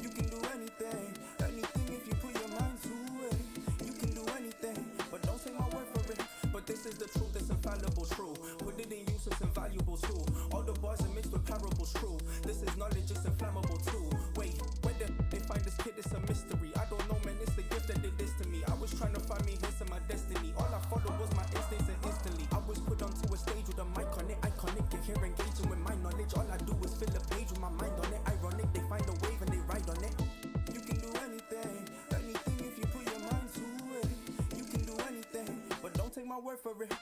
You can do anything, anything if you put your mind to it. You can do anything, but don't take my word for it. But this is the truth, it's infallible, true. Put it in use, it's invaluable too. All the bars are mixed with parables, true. This is knowledge, it's inflammable too. Wait, where they find this kid, it's a mystery. I don't know, man, it's the gift that did this to me. I was trying to find me hints in my destiny. All I followed was my instincts and instantly I was put onto a stage with a mic on it, iconic. And here engaging with my knowledge. All I do is fill a page with my mind on it. Ironic, they find a wave and they ride on it. You can do anything, anything if you put your mind to it. You can do anything, but don't take my word for it.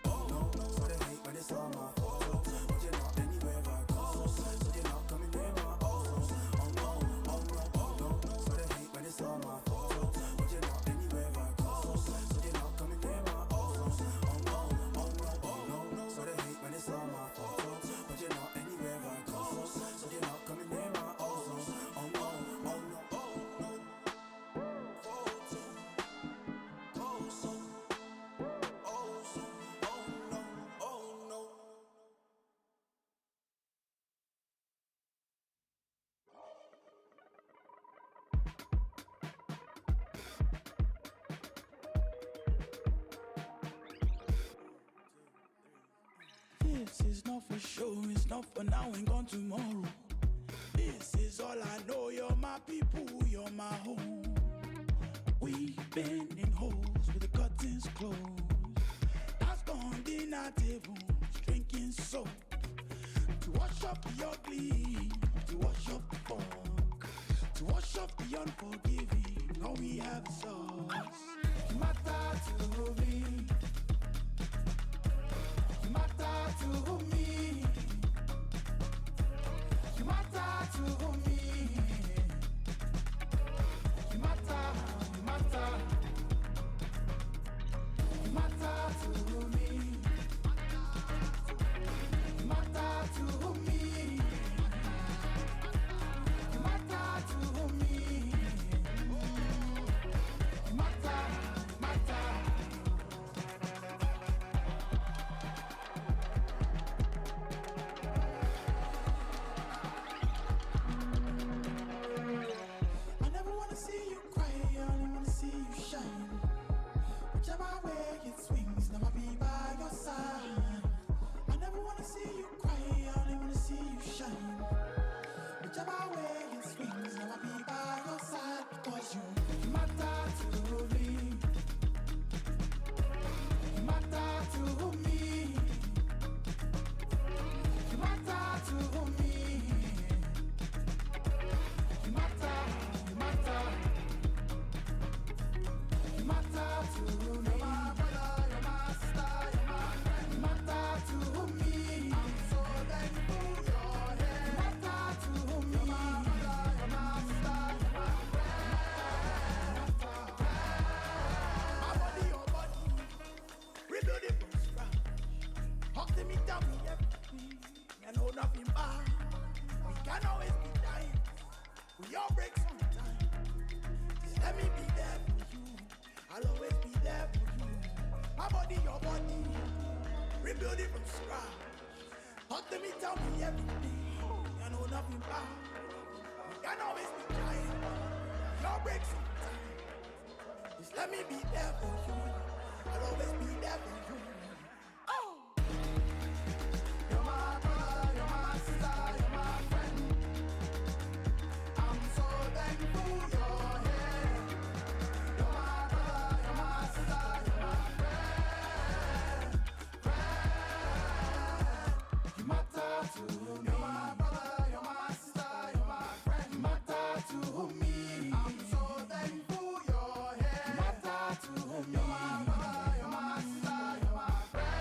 Oh no, no, so they hate, but it's all my fault. But you're not anywhere I go. So you're not coming near my O's. Oh no, oh no, oh no, no, so they hate, but it's all my fault. But you're not anywhere I go. So you're not coming near my O's. Oh no, oh no, oh no, no, so they hate, but it's all my fault. But you're not anywhere I go. So you're not coming near my O's. Oh no, oh no, oh no. This is not for show, it's not for now and gone tomorrow. This is all I know, you're my people, you're my home. We've been in holes with the curtains closed. That's gone dinner tables, drinking soap. To wash up the ugly, to wash up the funk, to wash up the unforgiving, all we have is us. You matter to me. You matter to me. You matter to me. You matter, you matter. You matter to me. You matter to me. You matter to me. You matter, matter. I never wanna see you cry, I only wanna see you shine. Whichever way it swings, now I'll be by your side. I never wanna see you cry, I only wanna see you shine. Whichever way it swings, now I'll be by your side. Because you matter to me. You matter to me. You matter to me. You matter, you matter. You matter to me. You're my brother, you're my star, you're my friend. You matter to me. I'm so thankful you're here. You matter to me. You're my brother, you're my star, you're my friend. My body, your body, rebuild it from scratch. Hug to me, tell me everything. I know nothing bad. We can always be dying. We all break sometime. Just let me be there for you. I'll always be there for you. My body, your body, rebuild it from scratch. Hug to me, tell me everything. I know nothing bad. We can always be trying. We all break sometime. Just let me be there for you. I'll always be there for you. Oh! You're my brother, you're my sister, you're my friend. I'm so thankful you're here. You're my brother, you're my sister, you're my friend. You matter to me. You're my brother, you're my sister, you're my friend. You matter to me. I'm so thankful you're here. You matter to me. You're my brother, you're my sister, you're my friend.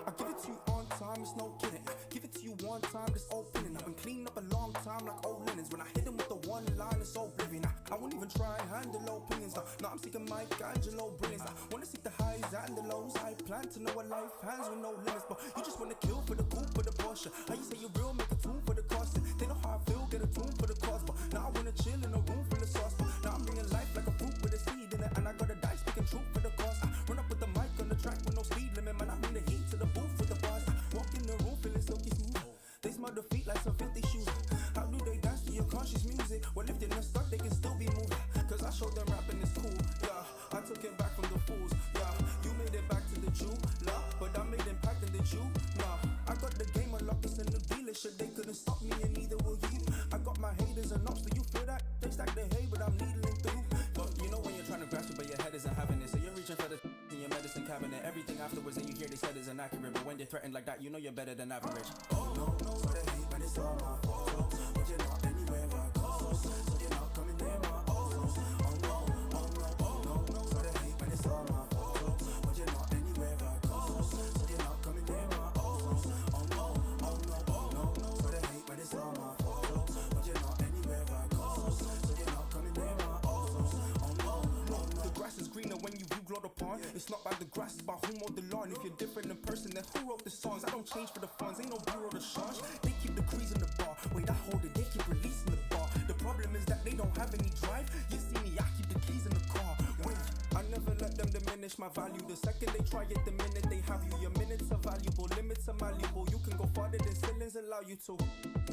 I give it to you on time, it's no kidding. Give it to you one time, just opening. I've been cleaning up a long time like old linens. When I hit him with the one line, it's oblivion. I won't even try and handle opinions. No, I'm seeking Michelangelo brilliance. I wanna seek the highs and the lows. I plan to know a life hands with no limits. But you just wanna kill for the coupe for the Porsche. How you say you're real, make a tune for the cost. They know how I feel, get a tune for the cause. But now I wanna chill in a room full of sauce. But now I'm bringing life like a fruit with a seed in it. And I got a dice speaking truth for the cause. I run up with the mic on the track with no speed limit. Man, I bring the heat to the booth with the bars. Walk in the room feeling silky smooth. They smell the feet like some filthy shoes. How do they dance to your conscious music? Well, if they're not stuck, they can still be moved. Cause I showed them rapping is cool, yeah. I took it back from the fools, yeah. You made it back to the Jew, la. But I made impact in the Jew, nah. I got the game unlocked, it's in the dealership. They couldn't stop me and neither will you. I got my haters and ops, do you feel that? They stack the hay, but I'm needling through. But you know when you're trying to grasp it, but your head isn't having it. So you're reaching for the in your medicine cabinet. Everything afterwards that you hear they said is inaccurate. But when they're threatened like that, you know you're better than average. Oh, no, so they hate, but it's all my fault. But you're not anywhere I go. So you're not coming near my oh no, so they hate, but it's all my fault. But you're not anywhere I go. So you're not coming near my no, so they hate, but it's all my fault. But you're not anywhere I go. So you're not coming near my the grass is greener when you view glowed upon. It's not about the grass, it's about who mowed the lawn. If you're different in person, then who wrote the songs? I don't change for the funds, ain't no bureau de change. They keep the crease in the bar, wait, I hold it, they keep releasing the bar. The problem is that they don't have any drive. You see me, I keep the keys in the car. Wait, I never let them diminish my value. The second they try it, the minute they have you. Your minutes are valuable, limits are malleable. You can go farther than ceilings allow you to.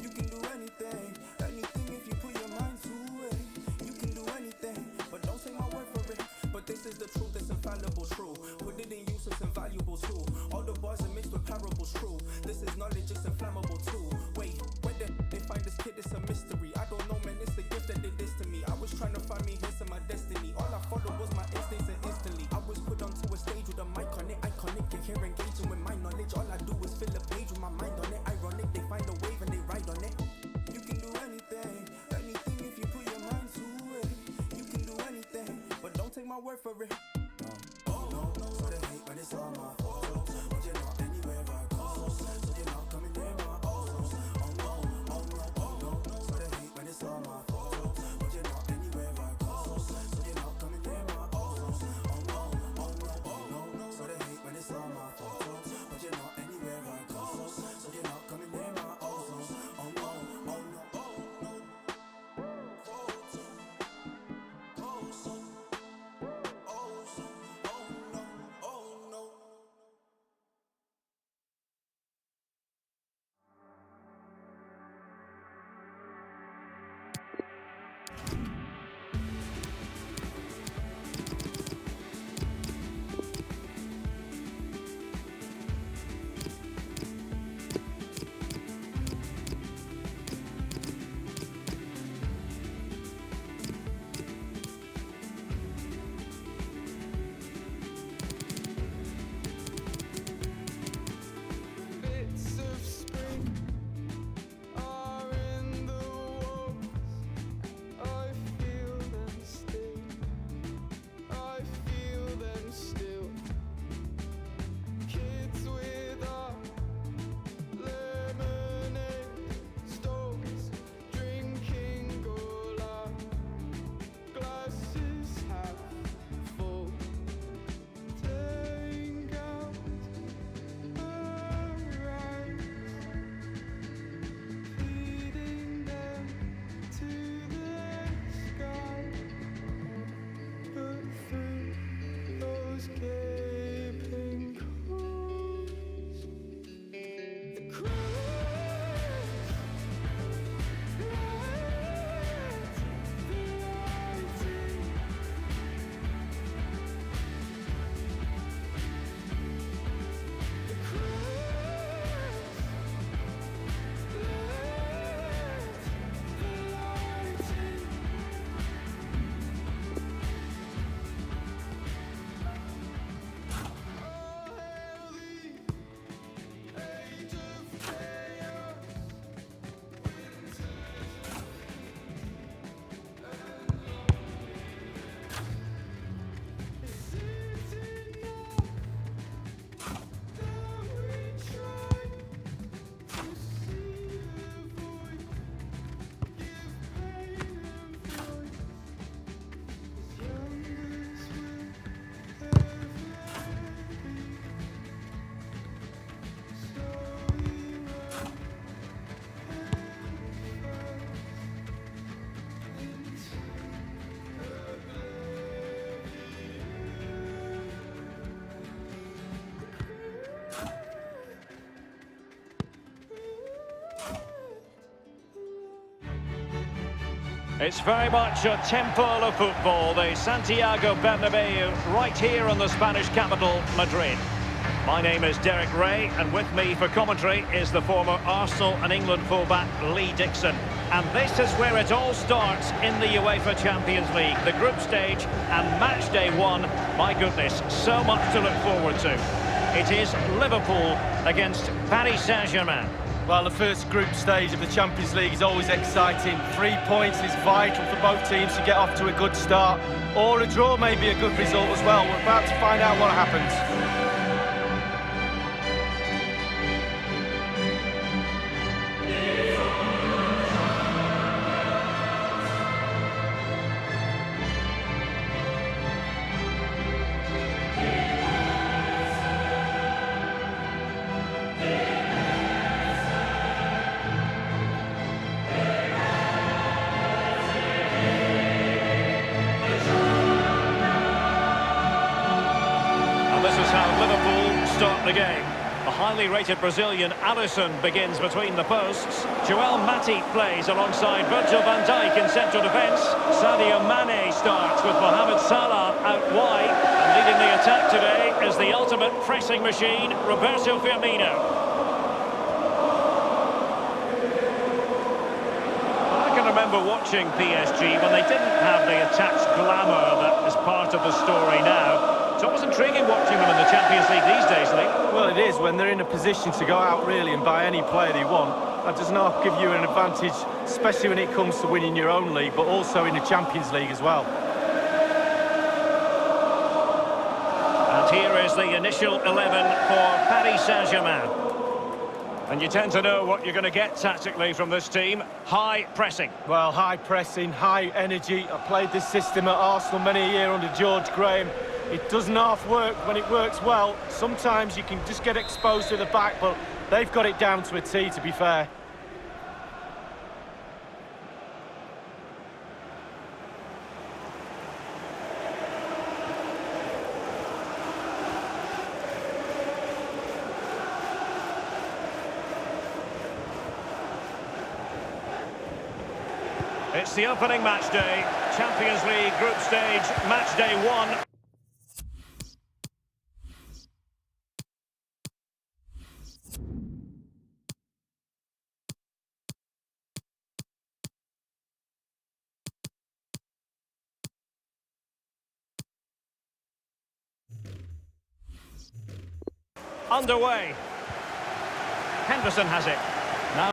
You can do anything, anything if you put your mind to it. You can do anything, but don't take my word for it. But this is the truth, it's infallible, true. Put it in use, it's invaluable too. All the bars are mixed with parables, true. This is knowledge, it's inflammable too. Wait, where they find this kid, it's a mystery. I don't know, man, it's the gift that did this to me. I was trying to find me hints of my destiny. All I followed was my instincts and instantly I was put onto a stage with a mic on it, iconic. And here engaging with my knowledge. All I do is fill a page with my mind on it. Ironic, they find a wave and they ride on it. You can do anything, anything if you put your mind to it. You can do anything, but don't take my word for it. Oh no, so they hate when it's all my fault. But you're not anywhere I go, so you're not coming near my own. Oh no, so they hate when it's all my fault. But you're not anywhere I go, so you're not coming near my own. Oh no, so they hate when it's all my fault. But you're not anywhere I go, so you're not coming near my own. Oh no. It's very much a temple of football, the Santiago Bernabeu, right here in the Spanish capital, Madrid. My name is Derek Ray, and with me for commentary is the former Arsenal and England fullback Lee Dixon. And this is where it all starts in the UEFA Champions League, the group stage and match day one. My goodness, so much to look forward to. It is Liverpool against Paris Saint-Germain. Well, the first group stage of the Champions League is always exciting. 3 points is vital for both teams to get off to a good start. Or a draw may be a good result as well. We're about to find out what happens. the game. The highly rated Brazilian Alisson begins between the posts. Joel Matip plays alongside Virgil van Dijk in central defence. Sadio Mane starts with Mohamed Salah out wide. And leading the attack today is the ultimate pressing machine, Roberto Firmino. I can remember watching PSG when they didn't have the attached glamour that is part of the story now. It's always intriguing watching them in the Champions League these days, Lee. Well, it is when they're in a position to go out really and buy any player they want. That does not give you an advantage, especially when it comes to winning your own league, but also in the Champions League as well. And here is the initial 11 for Paris Saint-Germain. And you tend to know what you're going to get tactically from this team. High pressing. Well, high pressing, high energy. I played this system at Arsenal many a year under George Graham. It doesn't half work when it works well. Sometimes you can just get exposed to the back, but they've got it down to a T, to be fair. It's the opening match day. Champions League group stage, match day 1. Underway. Henderson has it. Now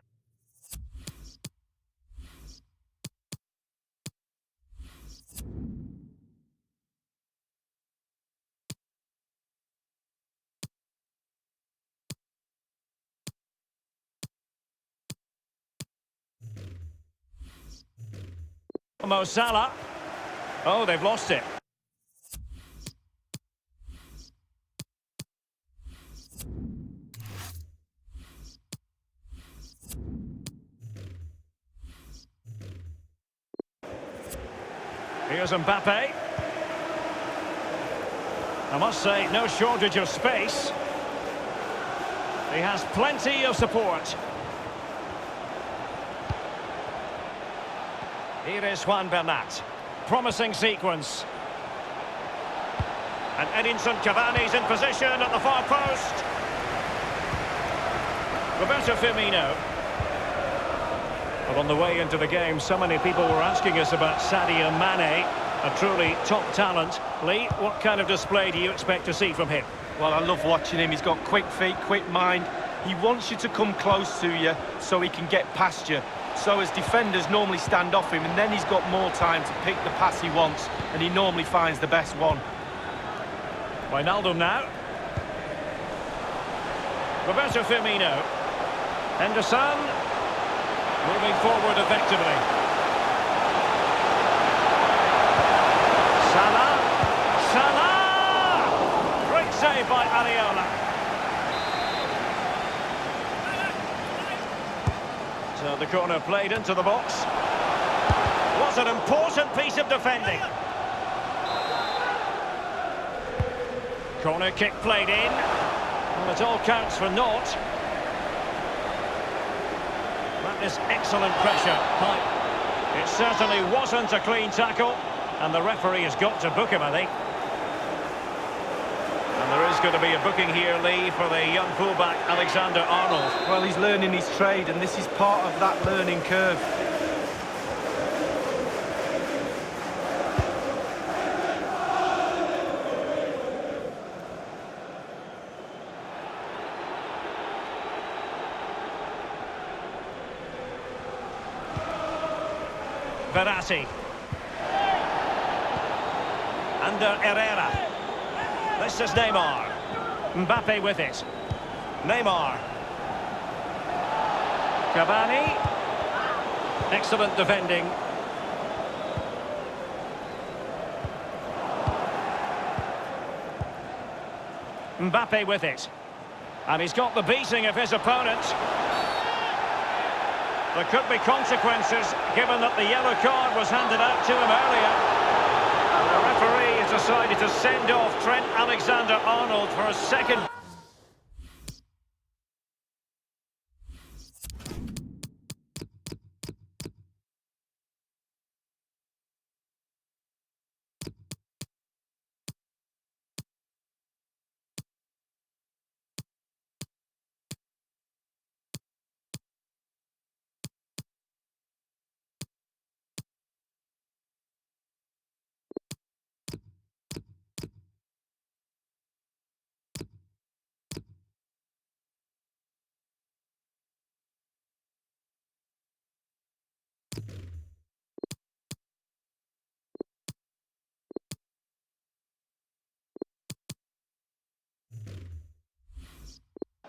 Mo Salah. Oh, they've lost it. Here's Mbappe. I must say, no shortage of space. He has plenty of support. Here is Juan Bernat. Promising sequence. And Edinson Cavani's in position at the far post. Roberto Firmino. But on the way into the game, so many people were asking us about Sadio Mane, a truly top talent. Lee, what kind of display do you expect to see from him? Well, I love watching him. He's got quick feet, quick mind. He wants you to come close to you so he can get past you. So as defenders normally stand off him, and then he's got more time to pick the pass he wants, and he normally finds the best one. Wijnaldum now. Roberto Firmino. Henderson. Moving forward effectively. Salah. Salah! Great save by Areola. So the corner played into the box. Was an important piece of defending. Corner kick played in. Well, it all counts for naught. That is excellent pressure. It certainly wasn't a clean tackle, and the referee has got to book him, I think. And there is going to be a booking here, Lee, for the young fullback, Alexander-Arnold. Well, he's learning his trade, and this is part of that learning curve. Verratti. Under Herrera. This is Neymar. Mbappe with it. Neymar. Cavani. Excellent defending. Mbappe with it. And he's got the beating of his opponent. There could be consequences, given that the yellow card was handed out to him earlier. And the referee has decided to send off Trent Alexander-Arnold for a second.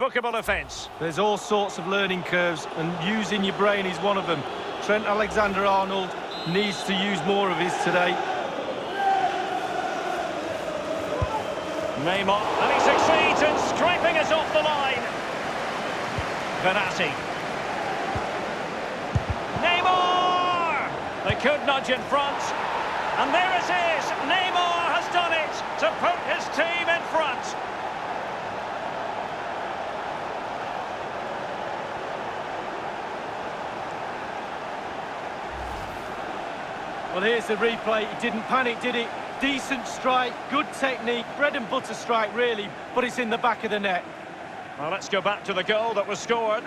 Bookable offence. There's all sorts of learning curves, and using your brain is one of them. Trent Alexander-Arnold needs to use more of his today. Neymar, and he succeeds in scraping it off the line. Verratti. Neymar! They could nudge in front. And there it is! Neymar has done it to put his team in front. Well, here's the replay. He didn't panic, did he? Decent strike, good technique, bread and butter strike, really, but it's in the back of the net. Well, let's go back to the goal that was scored.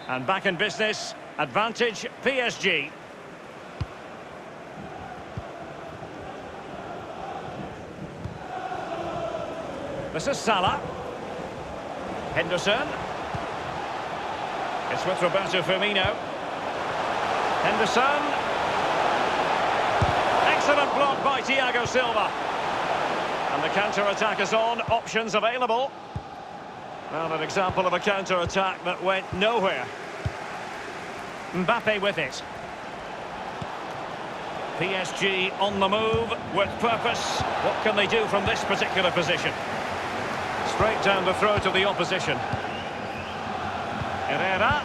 And back in business, advantage PSG. This is Salah. Henderson. It's with Roberto Firmino. Henderson. Excellent block by Thiago Silva. And the counter-attack is on, options available. Well, an example of a counter-attack that went nowhere. Mbappe with it. PSG on the move with purpose. What can they do from this particular position? Straight down the throat of the opposition. Herrera.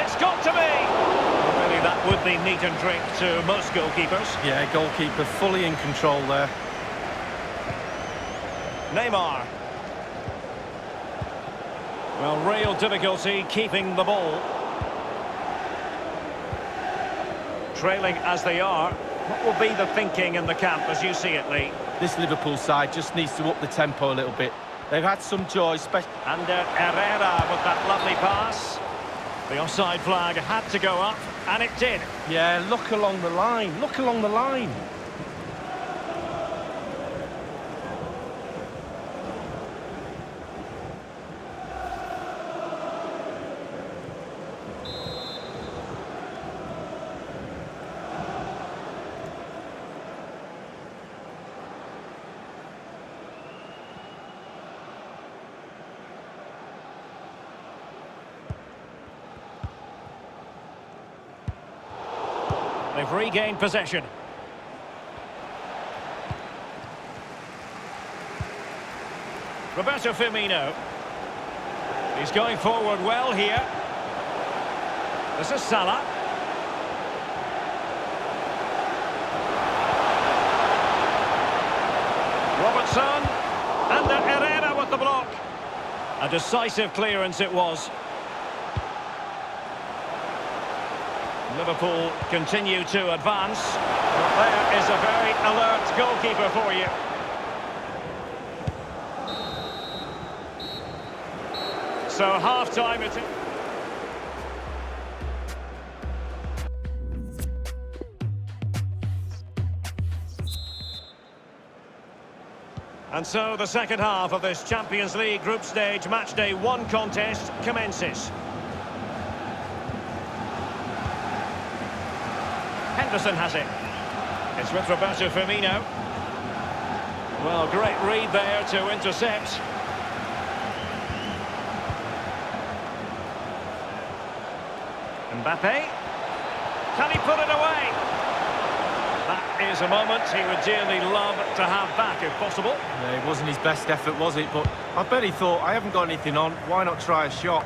It's got to be! Well, really, that would be meat and drink to most goalkeepers. Yeah, goalkeeper fully in control there. Neymar. Well, real difficulty keeping the ball. Trailing as they are, what will be the thinking in the camp as you see it, Lee? This Liverpool side just needs to up the tempo a little bit. They've had some joy, And Herrera with that lovely pass. The offside flag had to go up, and it did. Yeah, look along the line, look along the line. They've regained possession. Roberto Firmino. He's going forward well here. This is Salah. Robertson. And Herrera with the block. A decisive clearance it was. Liverpool continue to advance. Well, there is a very alert goalkeeper for you. So half-time it is. And so the second half of this Champions League group stage matchday 1 contest commences. Henderson has it. It's with Roberto Firmino. Well, great read there to intercept. Mbappe. Can he put it away? That is a moment he would dearly love to have back if possible. Yeah, it wasn't his best effort, was it? But I bet he thought, I haven't got anything on, why not try a shot?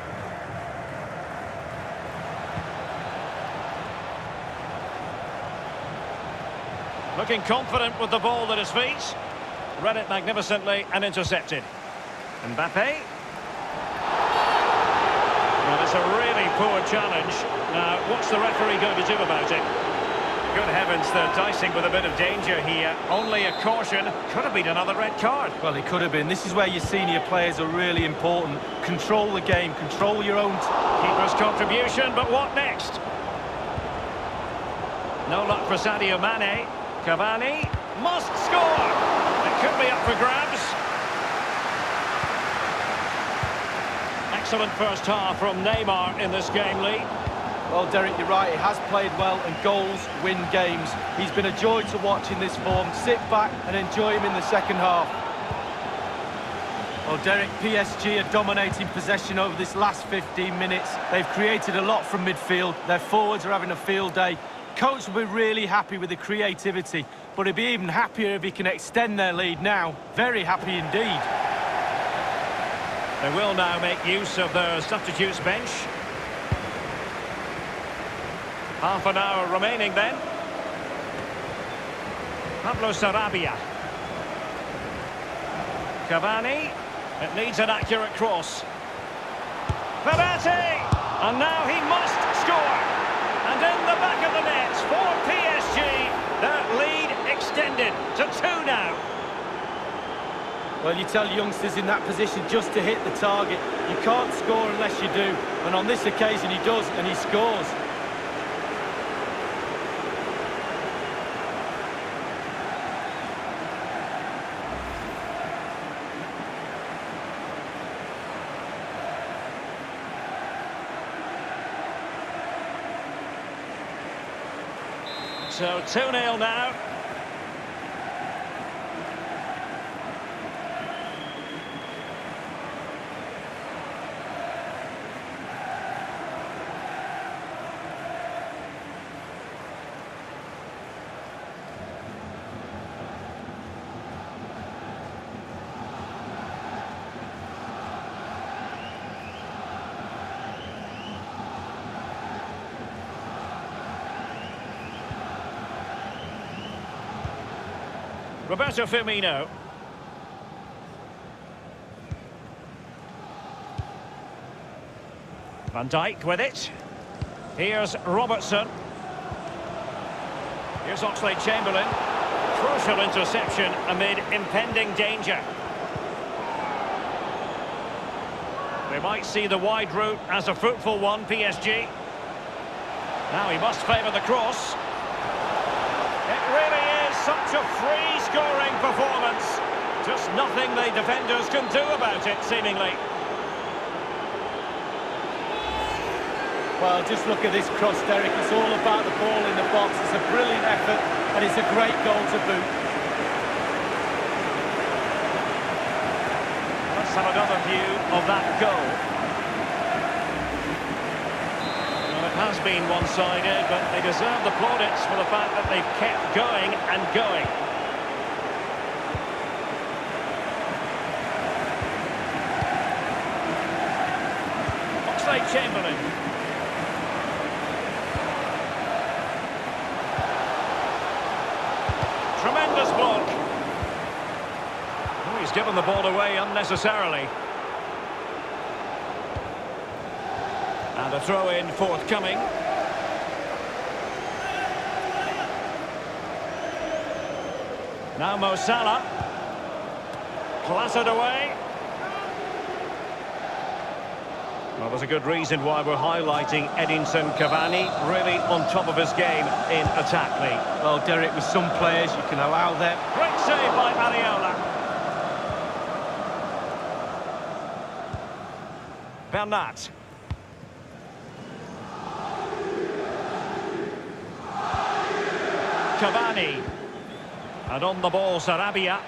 Looking confident with the ball at his feet. Read it magnificently and intercepted. Mbappe. Well, it's a really poor challenge. Now, what's the referee going to do about it? Good heavens, they're dicing with a bit of danger here. Only a caution. Could have been another red card. Well, it could have been. This is where your senior players are really important. Control the game, control your own... Keeper's contribution, but what next? No luck for Sadio Mane. Cavani must score. It could be up for grabs. Excellent first half from Neymar in this game, Lee. Well, Derek, you're right. He has played well, and goals win games. He's been a joy to watch in this form. Sit back and enjoy him in the second half. Well, Derek, PSG are dominating possession over this last 15 minutes. They've created a lot from midfield. Their forwards are having a field day. Coach will be really happy with the creativity, but he'll be even happier if he can extend their lead now. Very happy indeed. They will now make use of their substitutes bench. Half an hour remaining then. Pablo Sarabia. Cavani. It needs an accurate cross. Verratti! And now he must score. And in the back of the net for PSG. Their lead extended to 2 now. Well, you tell youngsters in that position just to hit the target. You can't score unless you do. And on this occasion he does, and he scores. So 2-0 now. Roberto Firmino. Van Dijk with it. Here's Robertson. Here's Oxlade-Chamberlain. Crucial interception amid impending danger. They might see the wide route as a fruitful one, PSG. Now he must favour the cross. It really is such a free-scoring performance. Just nothing the defenders can do about it, seemingly. Well, just look at this cross, Derek. It's all about the ball in the box. It's a brilliant effort, and it's a great goal to boot. Let's have another view of that goal. Well, it has been one-sided, but they deserve the plaudits for the fact that they've kept going and going. Oxlade-Chamberlain. Tremendous block. Oh, he's given the ball away unnecessarily. And a throw-in forthcoming. Now Mo Salah. Clattered away. Well, there's a good reason why we're highlighting Edinson Cavani, really on top of his game in attack, Lee. Well, Derek, with some players you can allow them. Great save by Areola. Bernat. Cavani. And on the ball, Sarabia.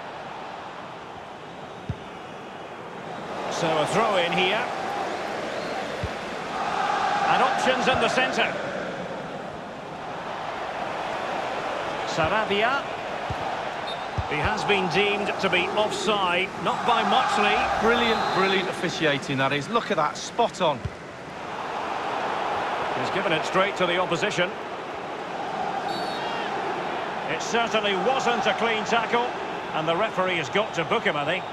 So a throw in here. And options in the centre. Sarabia. He has been deemed to be offside, not by much, Lee. Brilliant officiating, that is. Look at that, spot on. He's given it straight to the opposition. It certainly wasn't a clean tackle, and the referee has got to book him, I think.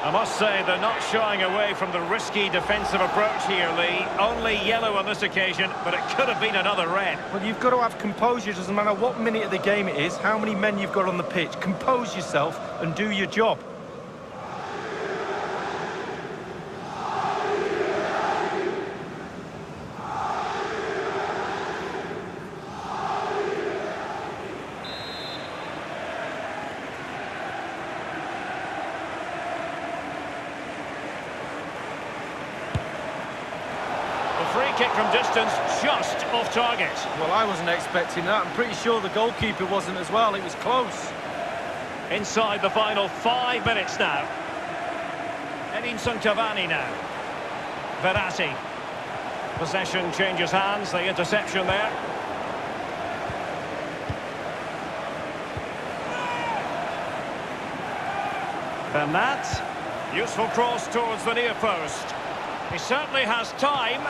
I must say they're not shying away from the risky defensive approach here, Lee. Only yellow on this occasion, but it could have been another red. Well, you've got to have composure. Doesn't matter what minute of the game it is, how many men you've got on the pitch. Compose yourself and do your job. Free kick from distance, just off target. Well, I wasn't expecting that. I'm pretty sure the goalkeeper wasn't as well. It was close. Inside the final 5 minutes now. Edinson Cavani now. Verratti. Possession changes hands, the interception there. Bernat. Useful cross towards the near post. He certainly has time.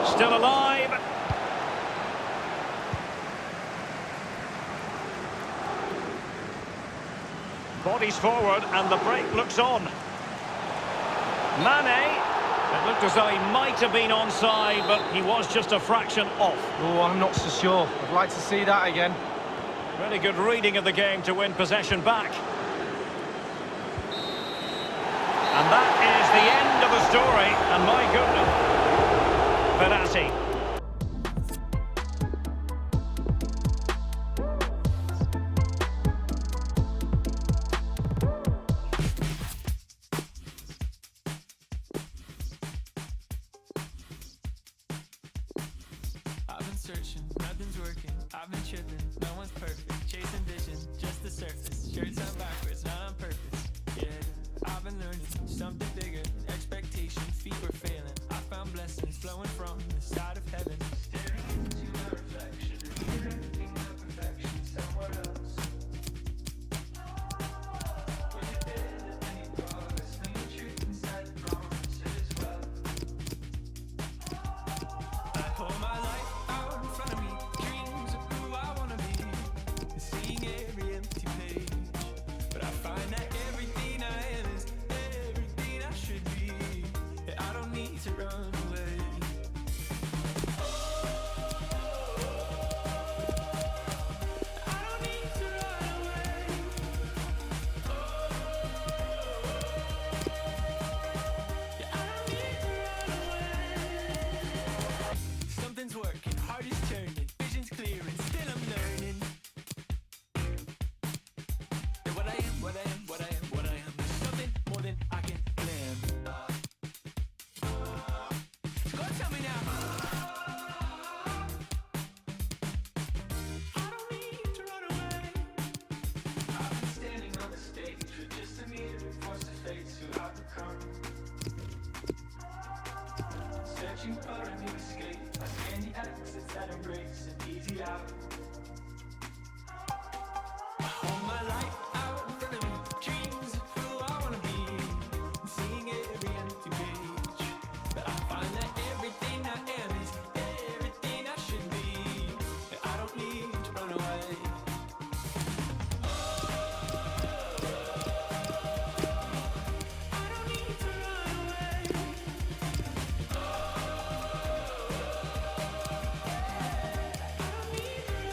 Still alive. Bodies forward and the break looks on. Mane. It looked as though he might have been onside, but he was just a fraction off. Oh, I'm not so sure. I'd like to see that again. Really good reading of the game to win possession back. And that is the end of the story, and my goodness, Verratti. I've been searching, nothing's working. I've been tripping, no one's perfect. Chasing vision, just the surface. Shirts on backwards, not on purpose. Yeah. I've been learning something bigger. Expectations, feet were failing. I found blessings flowing from the side of heaven. Staring into my reflection, everything but perfection somewhere else. When you're better than you progress, know the truth inside the promises well. I hold my life out in front of me, dreams of who I wanna be, and seeing every empty page. But I find that everything I am is everything I should be. I don't need to run away. I don't need to run away. Yeah, I don't need to run away. Something's working, heart is turning, vision's clearing, still I'm learning. That what I am, what I am, what I am, what I am is something more than I can plan. So go tell me now. I don't need to run away. I've been standing on the stage with just a mirror, forced to face who I've become. Searching for a new escape. I scan the exits that embrace an easy out. I hold my life out in front of me, dreams of who I wanna be, and seeing every empty page. But I find that everything I am is everything I should be. I don't need to run away. I don't need to run away. I don't need to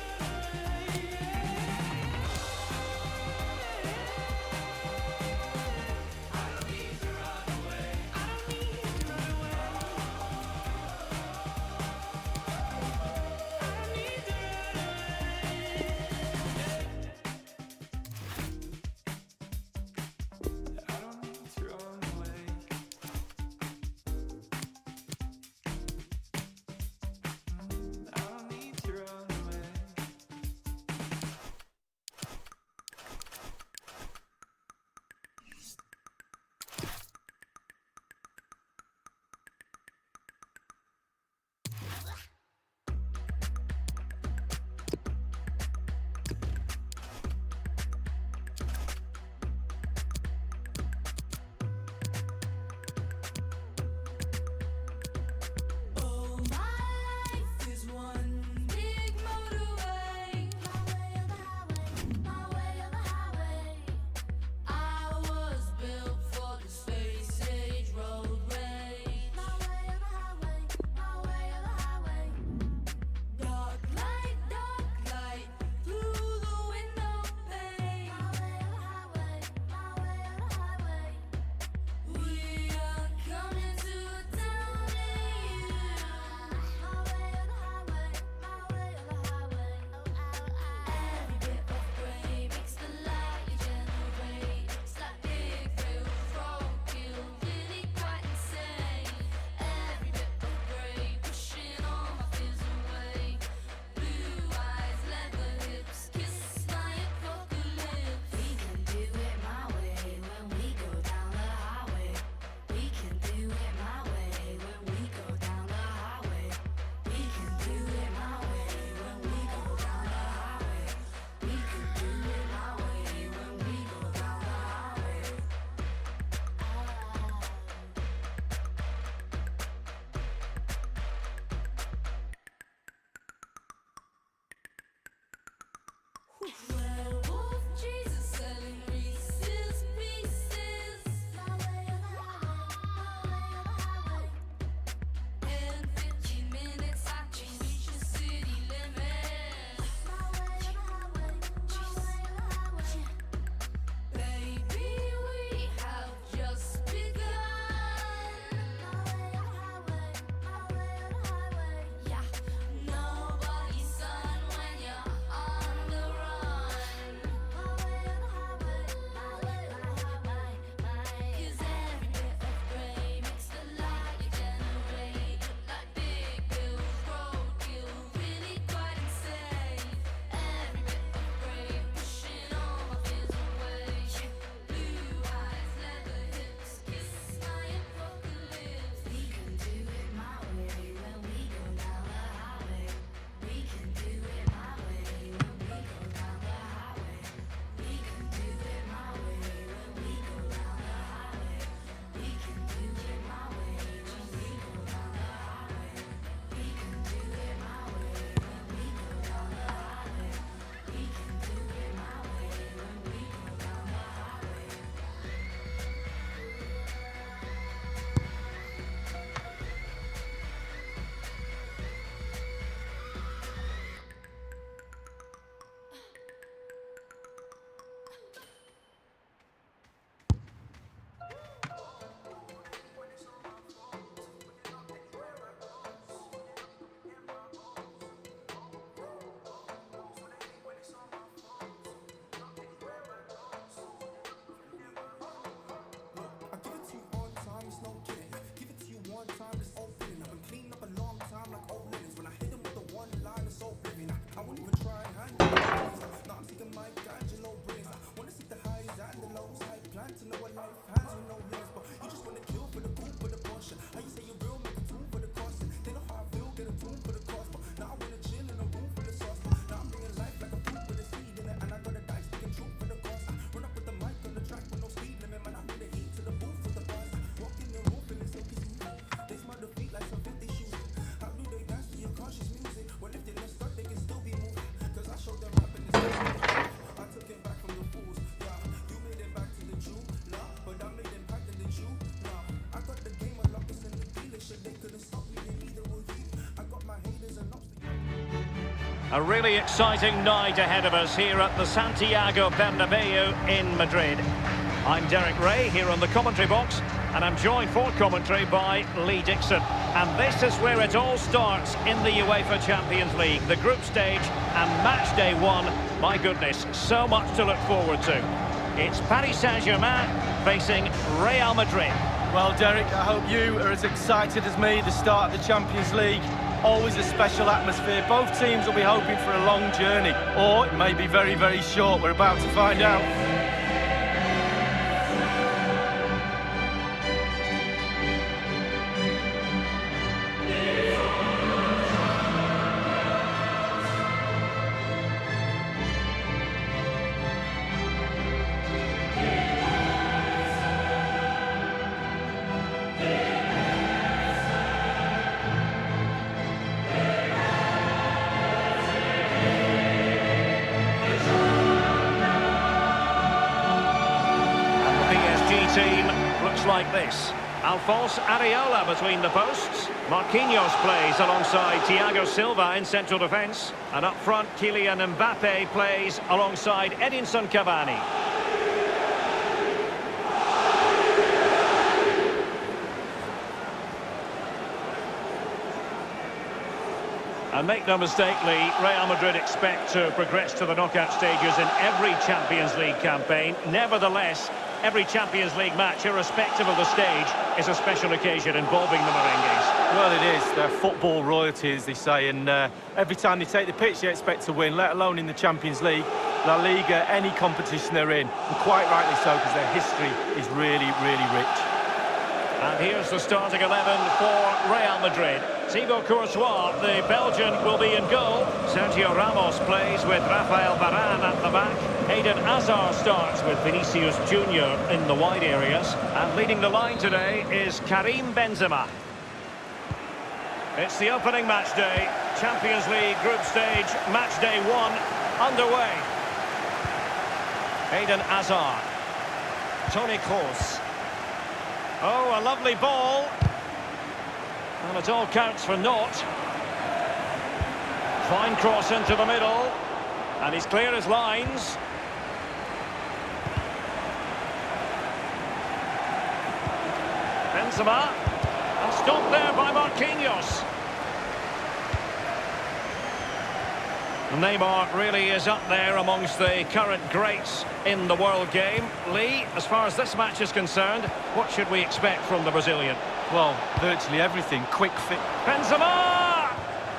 A really exciting night ahead of us here at the Santiago Bernabeu in Madrid. I'm Derek Ray here on the commentary box, and I'm joined for commentary by Lee Dixon. And this is where it all starts in the UEFA Champions League, the group stage and match day one. My goodness, so much to look forward to. It's Paris Saint-Germain facing Real Madrid. Well, Derek, I hope you are as excited as me. The start of the Champions League, always a special atmosphere. Both teams will be hoping for a long journey, or it may be very, very short. We're about to find out. Team looks like this. Alphonse Areola between the posts. Marquinhos plays alongside Thiago Silva in central defence. And up front, Kylian Mbappe plays alongside Edinson Cavani. And make no mistake, Lee, Real Madrid expect to progress to the knockout stages in every Champions League campaign. Nevertheless, every Champions League match, irrespective of the stage, is a special occasion involving the Merengues. Well, it is. They're football royalty, as they say, and every time they take the pitch, they expect to win, let alone in the Champions League, La Liga, any competition they're in, and quite rightly so, because their history is really, really rich. And here's the starting 11 for Real Madrid. Thibaut Courtois, the Belgian, will be in goal. Sergio Ramos plays with Rafael Varane at the back. Eden Hazard starts with Vinicius Junior in the wide areas. And leading the line today is Karim Benzema. It's the opening match day. Champions League group stage, match day one, underway. Eden Hazard. Toni Kroos. Oh, a lovely ball. And it all counts for naught. Fine cross into the middle. And he's clear as lines. Benzema. And stopped there by Marquinhos. Neymar really is up there amongst the current greats in the world game. Lee, as far as this match is concerned, what should we expect from the Brazilian? Well, virtually everything. Quick fit. Benzema!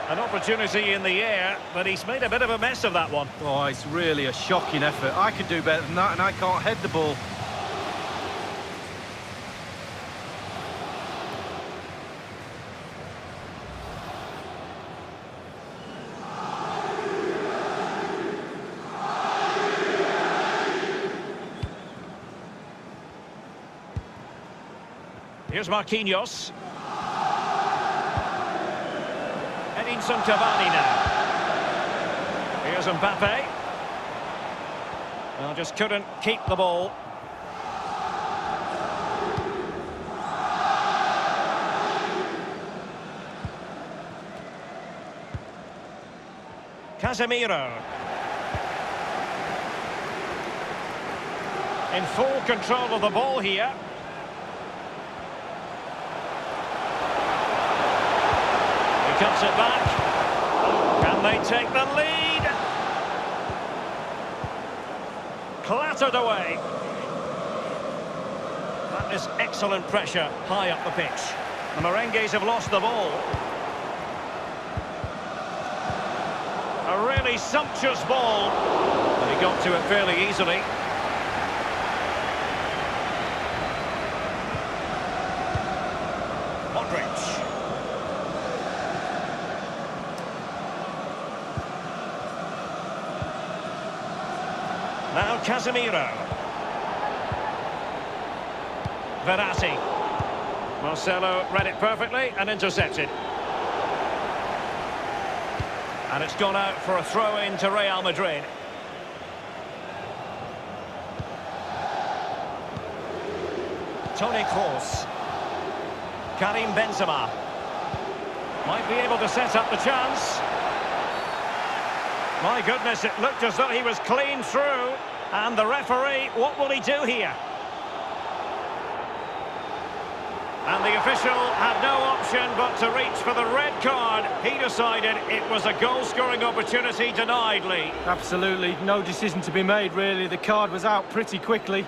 An opportunity in the air, but he's made a bit of a mess of that one. Oh, it's really a shocking effort. I could do better than that, and I can't head the ball. Here's Marquinhos. Edinson Cavani now. Here's Mbappe. Well, just couldn't keep the ball. Casemiro. In full control of the ball here. Cuts it back. Can they take the lead? Clattered away. That is excellent pressure high up the pitch. The Merengues have lost the ball. A really sumptuous ball. But he got to it fairly easily. Modric. Now Casemiro. Verratti. Marcelo read it perfectly and intercepted. And it's gone out for a throw-in to Real Madrid. Toni Kroos. Karim Benzema. Might be able to set up the chance. My goodness, it looked as though he was clean through. And the referee, what will he do here? And the official had no option but to reach for the red card. He decided it was a goal-scoring opportunity denied, Lee. Absolutely, no decision to be made, really. The card was out pretty quickly.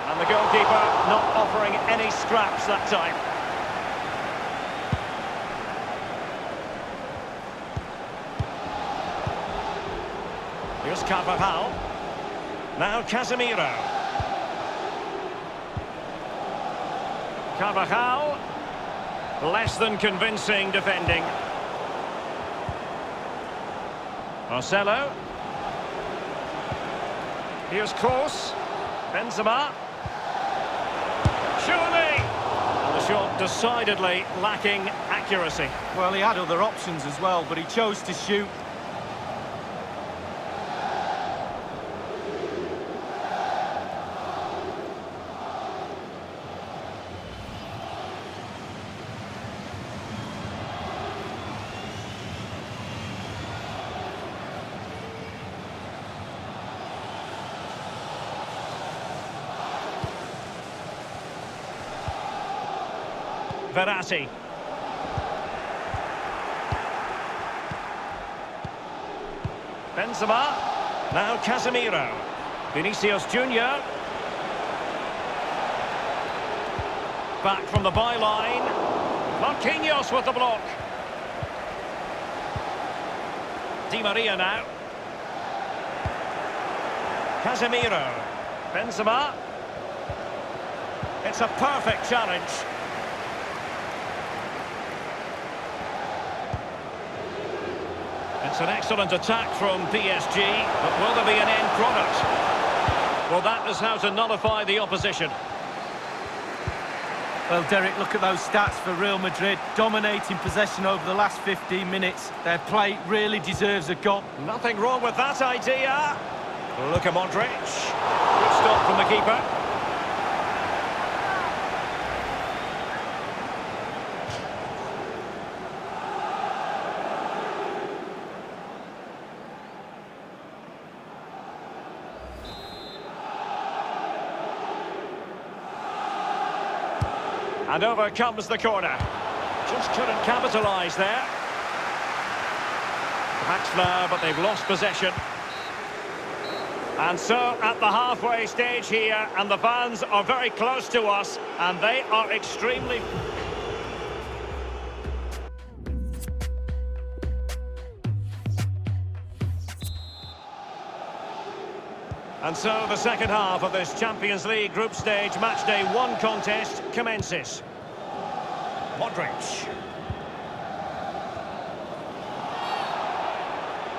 And the goalkeeper not offering any scraps that time. Here's Carvajal. Now Casemiro. Carvajal. Less than convincing defending. Marcelo. Here's Kroos. Benzema. Surely! And the shot decidedly lacking accuracy. Well, he had other options as well, but he chose to shoot. Verratti. Benzema. Now Casemiro. Vinicius Junior. Back from the byline. Marquinhos with the block. Di Maria now. Casemiro. Benzema. It's a perfect challenge. It's an excellent attack from PSG, but will there be an end product? Well, that is how to nullify the opposition. Well, Derek, look at those stats for Real Madrid. Dominating possession over the last 15 minutes. Their play really deserves a goal. Nothing wrong with that idea. Luka Modric. Good stop from the keeper. And over comes the corner. Just couldn't capitalise there. Perhaps now, but they've lost possession. And so, at the halfway stage here, and the fans are very close to us, and they are extremely... And so the second half of this Champions League group stage matchday 1 contest commences. Modric.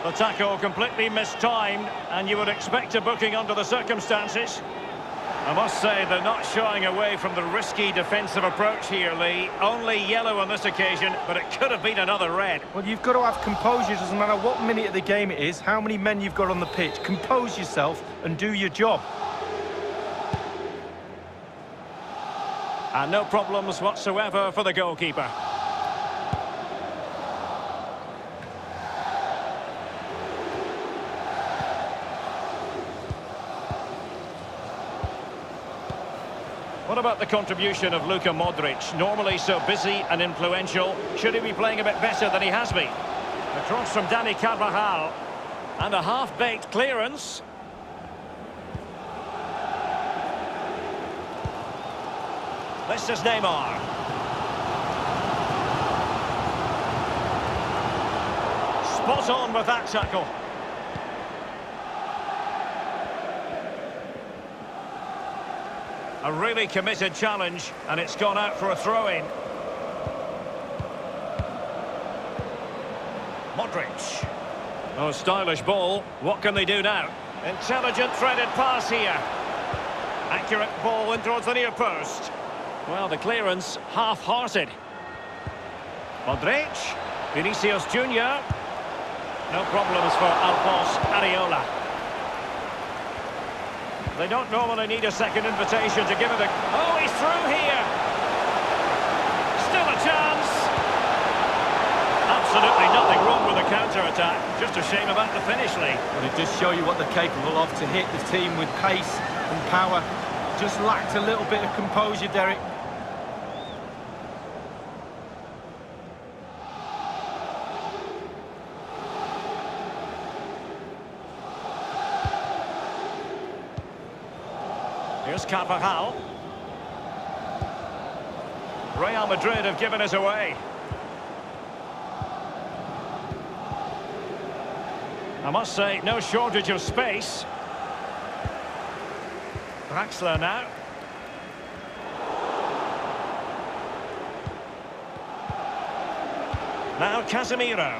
The tackle completely mistimed, and you would expect a booking under the circumstances. I must say they're not shying away from the risky defensive approach here, Lee. Only yellow on this occasion, but it could have been another red. Well, you've got to have composure. Doesn't matter what minute of the game it is, how many men you've got on the pitch. Compose yourself and do your job. And no problems whatsoever for the goalkeeper. What about the contribution of Luka Modric? Normally so busy and influential. Should he be playing a bit better than he has been? A cross from Dani Carvajal. And a half-baked clearance. This is Neymar. Spot on with that tackle. A really committed challenge, and it's gone out for a throw-in. Modric. Oh, stylish ball. What can they do now? Intelligent threaded pass here. Accurate ball in towards the near post. Well, the clearance half-hearted. Modric. Vinicius Junior. No problems for Alphonse Areola. They don't normally need a second invitation to give it a... Oh, he's through here. Still a chance. Absolutely nothing wrong with the counter-attack. Just a shame about the finish, Lee. Well, it does show you what they're capable of, to hit the team with pace and power. Just lacked a little bit of composure, Derek. Here's Carvajal. Real Madrid have given us away. I must say, no shortage of space. Draxler now. Now Casemiro.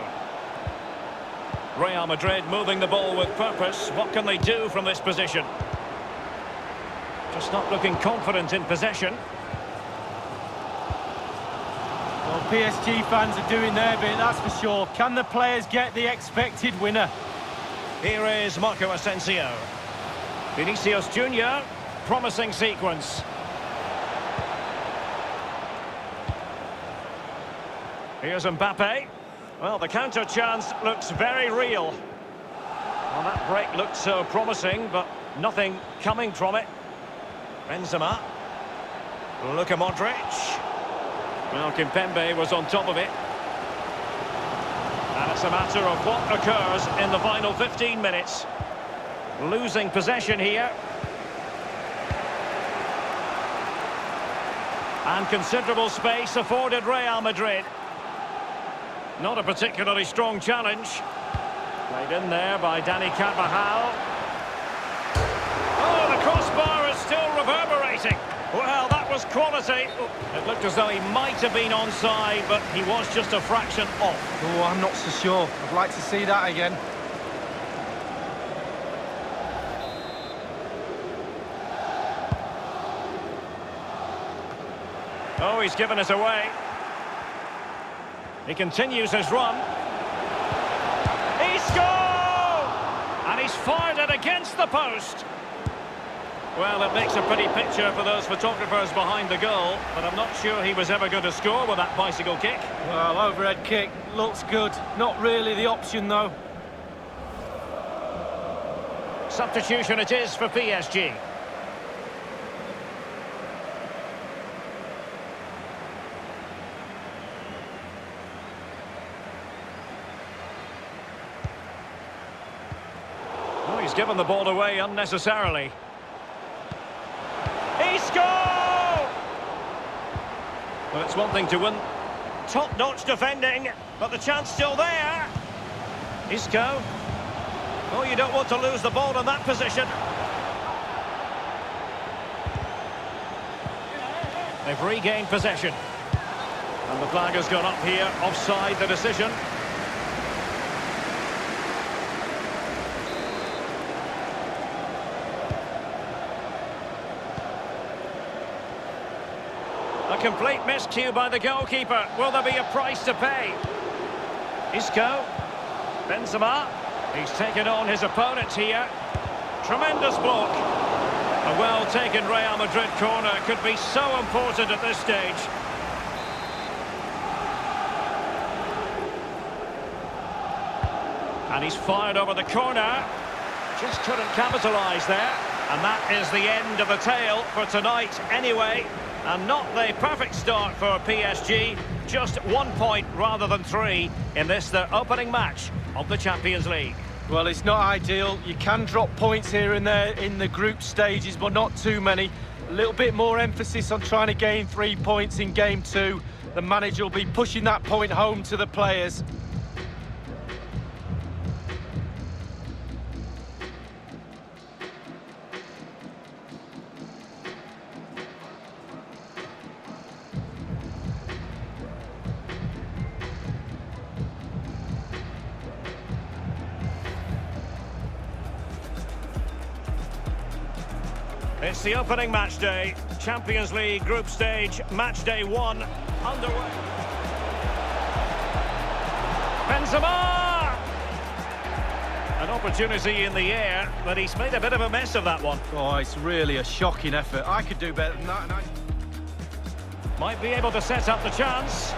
Real Madrid moving the ball with purpose. What can they do from this position? Just not looking confident in possession. Well, PSG fans are doing their bit, that's for sure. Can the players get the expected winner? Here is Marco Asensio. Vinicius Junior, promising sequence. Here's Mbappe. Well, the counter chance looks very real. Well, that break looked so promising, but nothing coming from it. Benzema. Luka Modric. Well, Kimpembe was on top of it. And it's a matter of what occurs in the final 15 minutes. Losing possession here. And considerable space afforded Real Madrid. Not a particularly strong challenge. Played in there by Dani Carvajal. Oh, the crossbar is still reverberating. Well, that was quality. It looked as though he might have been onside, but he was just a fraction off. Oh, I'm not so sure. I'd like to see that again. Oh, he's given us away. He continues his run. He scored! And he's fired it against the post. Well, it makes a pretty picture for those photographers behind the goal, but I'm not sure he was ever going to score with that bicycle kick. Well, overhead kick looks good. Not really the option, though. Substitution it is for PSG. Oh, he's given the ball away unnecessarily. He scored! Well, it's one thing to win top-notch defending, but the chance still there. Isco. Oh, you don't want to lose the ball in that position. They've regained possession. And the flag has gone up here, offside the decision. A complete miscue by the goalkeeper. Will there be a price to pay? Isco. Benzema. He's taken on his opponent here. Tremendous block. A well-taken Real Madrid corner could be so important at this stage. And he's fired over the corner. Just couldn't capitalise there. And that is the end of the tale for tonight anyway. And not the perfect start for PSG. Just 1 point rather than 3 in this, their opening match of the Champions League. Well, it's not ideal. You can drop points here and there in the group stages, but not too many. A little bit more emphasis on trying to gain 3 points in Game 2. The manager will be pushing that point home to the players. It's the opening match day. Champions League group stage, match day 1 underway. Benzema! An opportunity in the air, but he's made a bit of a mess of that one. Oh, it's really a shocking effort. I could do better than that. Might be able to set up the chance.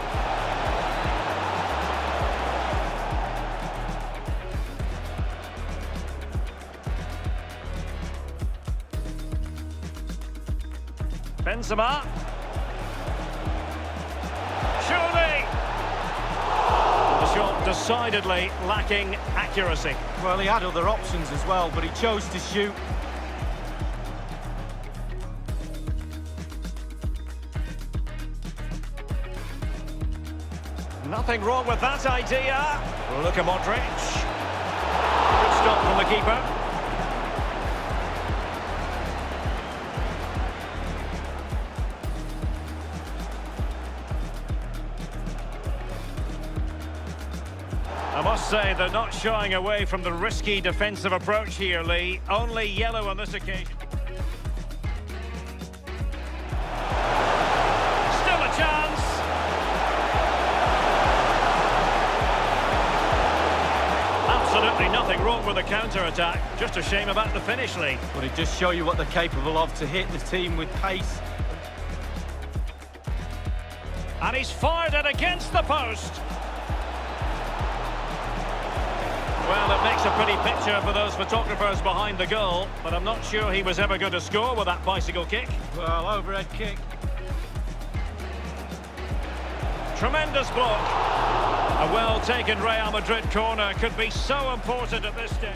Benzema. Surely! The shot decidedly lacking accuracy. Well, he had other options as well, but he chose to shoot. Nothing wrong with that idea. Luka Modric. Good stop from the keeper. I must say they're not shying away from the risky defensive approach here, Lee. Only yellow on this occasion. Still a chance. Absolutely nothing wrong with the counter-attack. Just a shame about the finish, Lee. But it just shows you what they're capable of to hit the team with pace. And he's fired it against the post. Well, it makes a pretty picture for those photographers behind the goal, but I'm not sure he was ever going to score with that bicycle kick. Well, overhead kick. Tremendous block. A well-taken Real Madrid corner could be so important at this stage.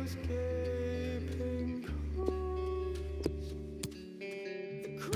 escaping coast. The cross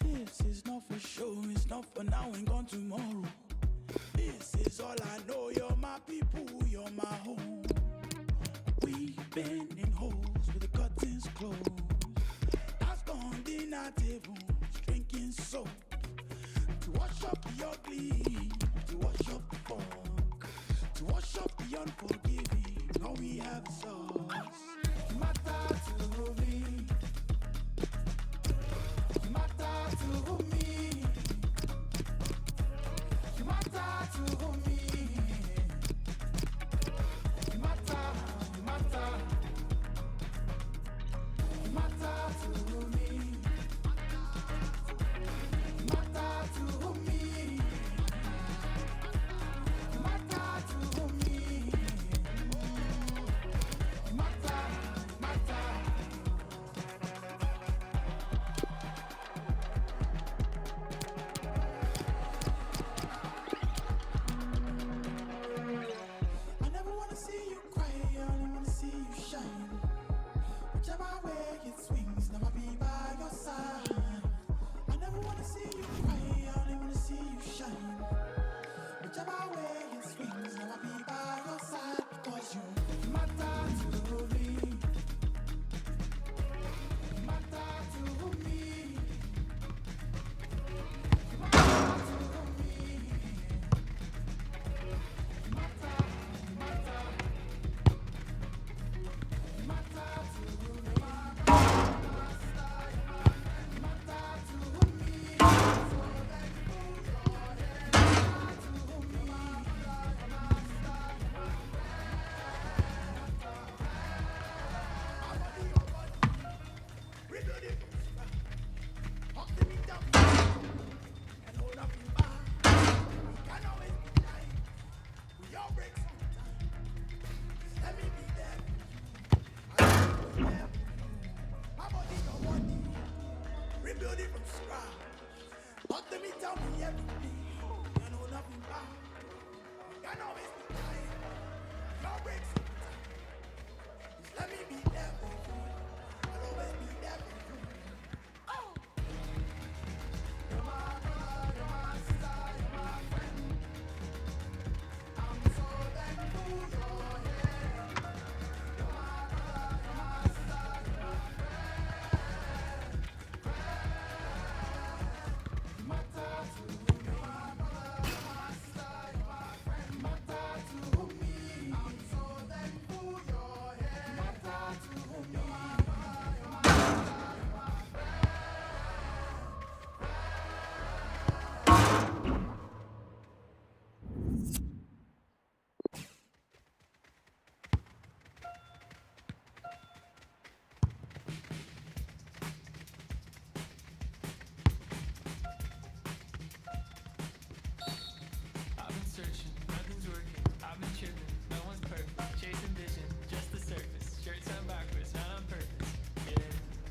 This is not for sure, it's not for now and gone tomorrow. This is all I know, you're my people, you're my home. We've been in holes with the curtains closed. That's gone dinner tables, drinking soap. To wash up the ugly, to wash up the funk, to wash up the unforgiving, all we have is us. Matter to me. Matter to me. You matter to me. You matter, you matter. You matter to me. You matter to me. You matter to me. You matter, matter. I never wanna see you cry, I only wanna see you shine. Whichever way it swings, never be by your side. I never wanna see you cry, I only wanna see you shine. Whichever way it swings, never be by your side. Because you matter to me. You matter to me. You matter to me. You matter, you matter. You matter to me. You matter to me. Talk to me, tell me everything. You know nothing about. You know it's the time. No breaks. Just let me be there for you. I'll always be there for you. Oh. You're my brother, you're my sister, you're my friend. I'm so thankful you're here. You're my brother, you're my sister, you're my friend. Matter to me. You're my brother, you're my sister, you're my friend. Matter to me. I'm so thankful you're here. Matter to me. You're my brother, you're my sister, you're my friend. I've been searching, nothing's working. I've been tripping, no one's perfect. Chasing vision, just the surface. Shirts on backwards, not on purpose. Yeah,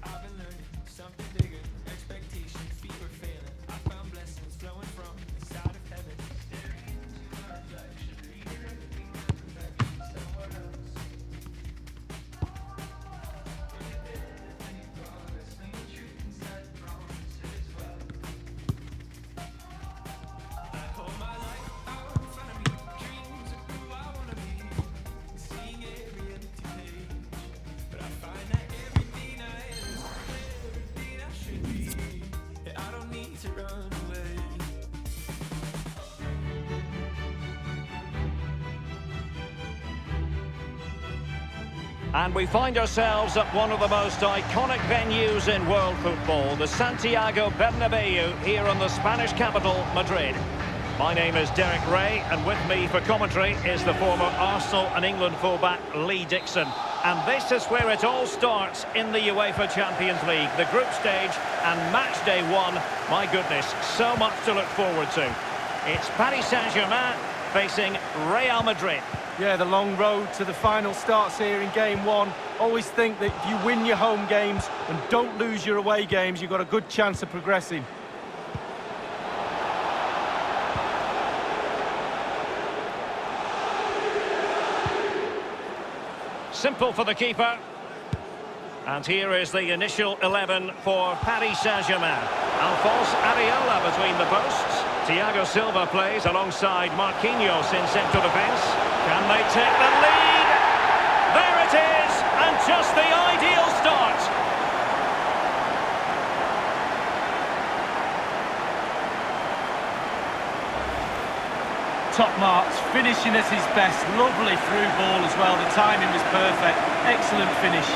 I've been learning something bigger. Expectations, feet were failing. I found blessings flowing from the side of heaven. Staring into my reflection, reading everything with perfection. Somewhere else. Any progress, any truth inside the promises well. I hold my life out in front of me, dreams of who I wanna be, seeing every empty page. But I find that everything I am is everything I should be. Yeah, I don't need to run away. And we find ourselves at one of the most iconic venues in world football, the Santiago Bernabeu, here in the Spanish capital, Madrid. My name is Derek Ray, and with me for commentary is the former Arsenal and England fullback Lee Dixon. And this is where it all starts in the UEFA Champions League, the group stage and match day one. My goodness, so much to look forward to. It's Paris Saint-Germain facing Real Madrid. Yeah, the long road to the final starts here in game one. Always think that if you win your home games and don't lose your away games, you've got a good chance of progressing. Simple for the keeper. And here is the initial 11 for Paris Saint-Germain. Alphonse Areola between the posts. Thiago Silva plays alongside Marquinhos in central defence. Can they take the lead? There it is, and just the ideal start. Top marks, finishing at his best. Lovely through ball as well. The timing was perfect. Excellent finish.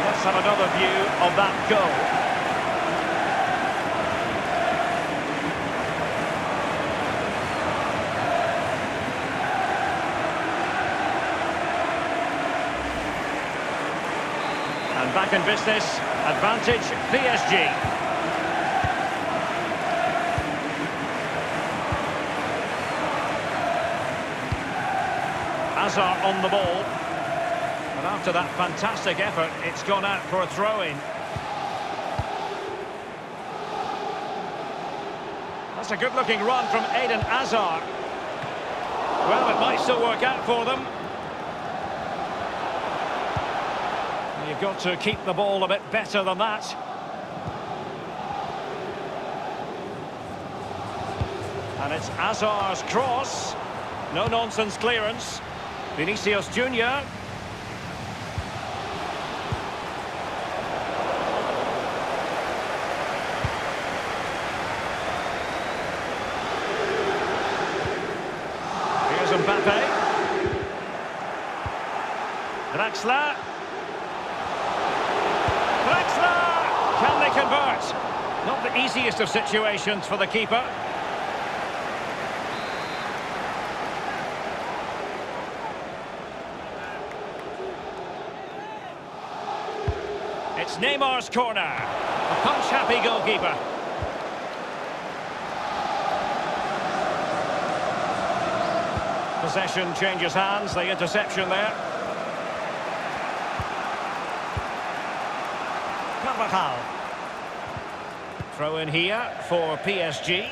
Let's have another view of that goal. And back in business, advantage PSG. Hazard on the ball. And after that fantastic effort, it's gone out for a throw-in. That's a good-looking run from Eden Hazard. Well, it might still work out for them. You've got to keep the ball a bit better than that. And it's Hazard's cross. No-nonsense clearance. Vinicius Junior. Here's Mbappe. Draxler. Can they convert? Not the easiest of situations for the keeper. It's Neymar's corner. A punch-happy goalkeeper. Possession changes hands, the interception there. Carvajal. Throw in here for PSG.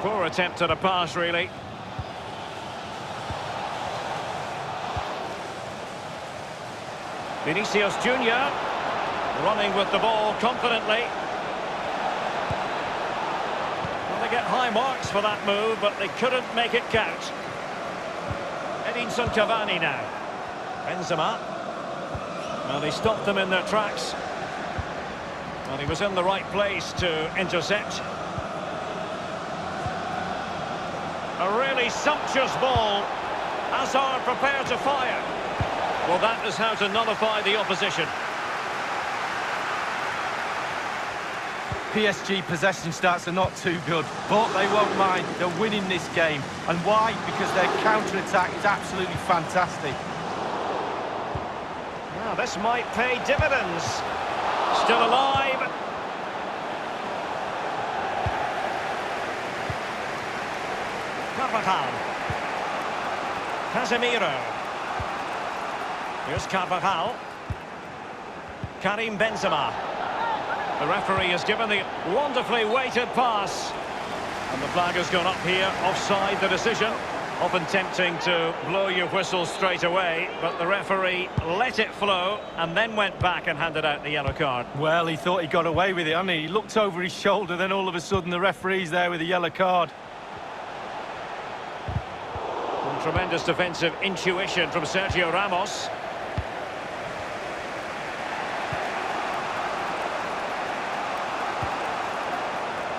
Poor attempt at a pass, really. Vinicius Junior running with the ball confidently. Well, they get high marks for that move, but they couldn't make it count. Edinson Cavani now. Benzema. Well, he stopped them in their tracks. Well, he was in the right place to intercept. A really sumptuous ball. Hazard prepared to fire. Well, that is how to nullify the opposition. PSG possession stats are not too good, but they won't mind. They're winning this game. And why? Because their counter-attack is absolutely fantastic. Now, this might pay dividends. Still alive. Carvajal. Casemiro. Here's Carvajal. Karim Benzema. The referee has given the wonderfully weighted pass. And the flag has gone up here, offside the decision. Often tempting to blow your whistle straight away, but the referee let it flow and then went back and handed out the yellow card. Well, he thought he got away with it, hadn't he? He looked over his shoulder, then all of a sudden the referee's there with a yellow card. And tremendous defensive intuition from Sergio Ramos.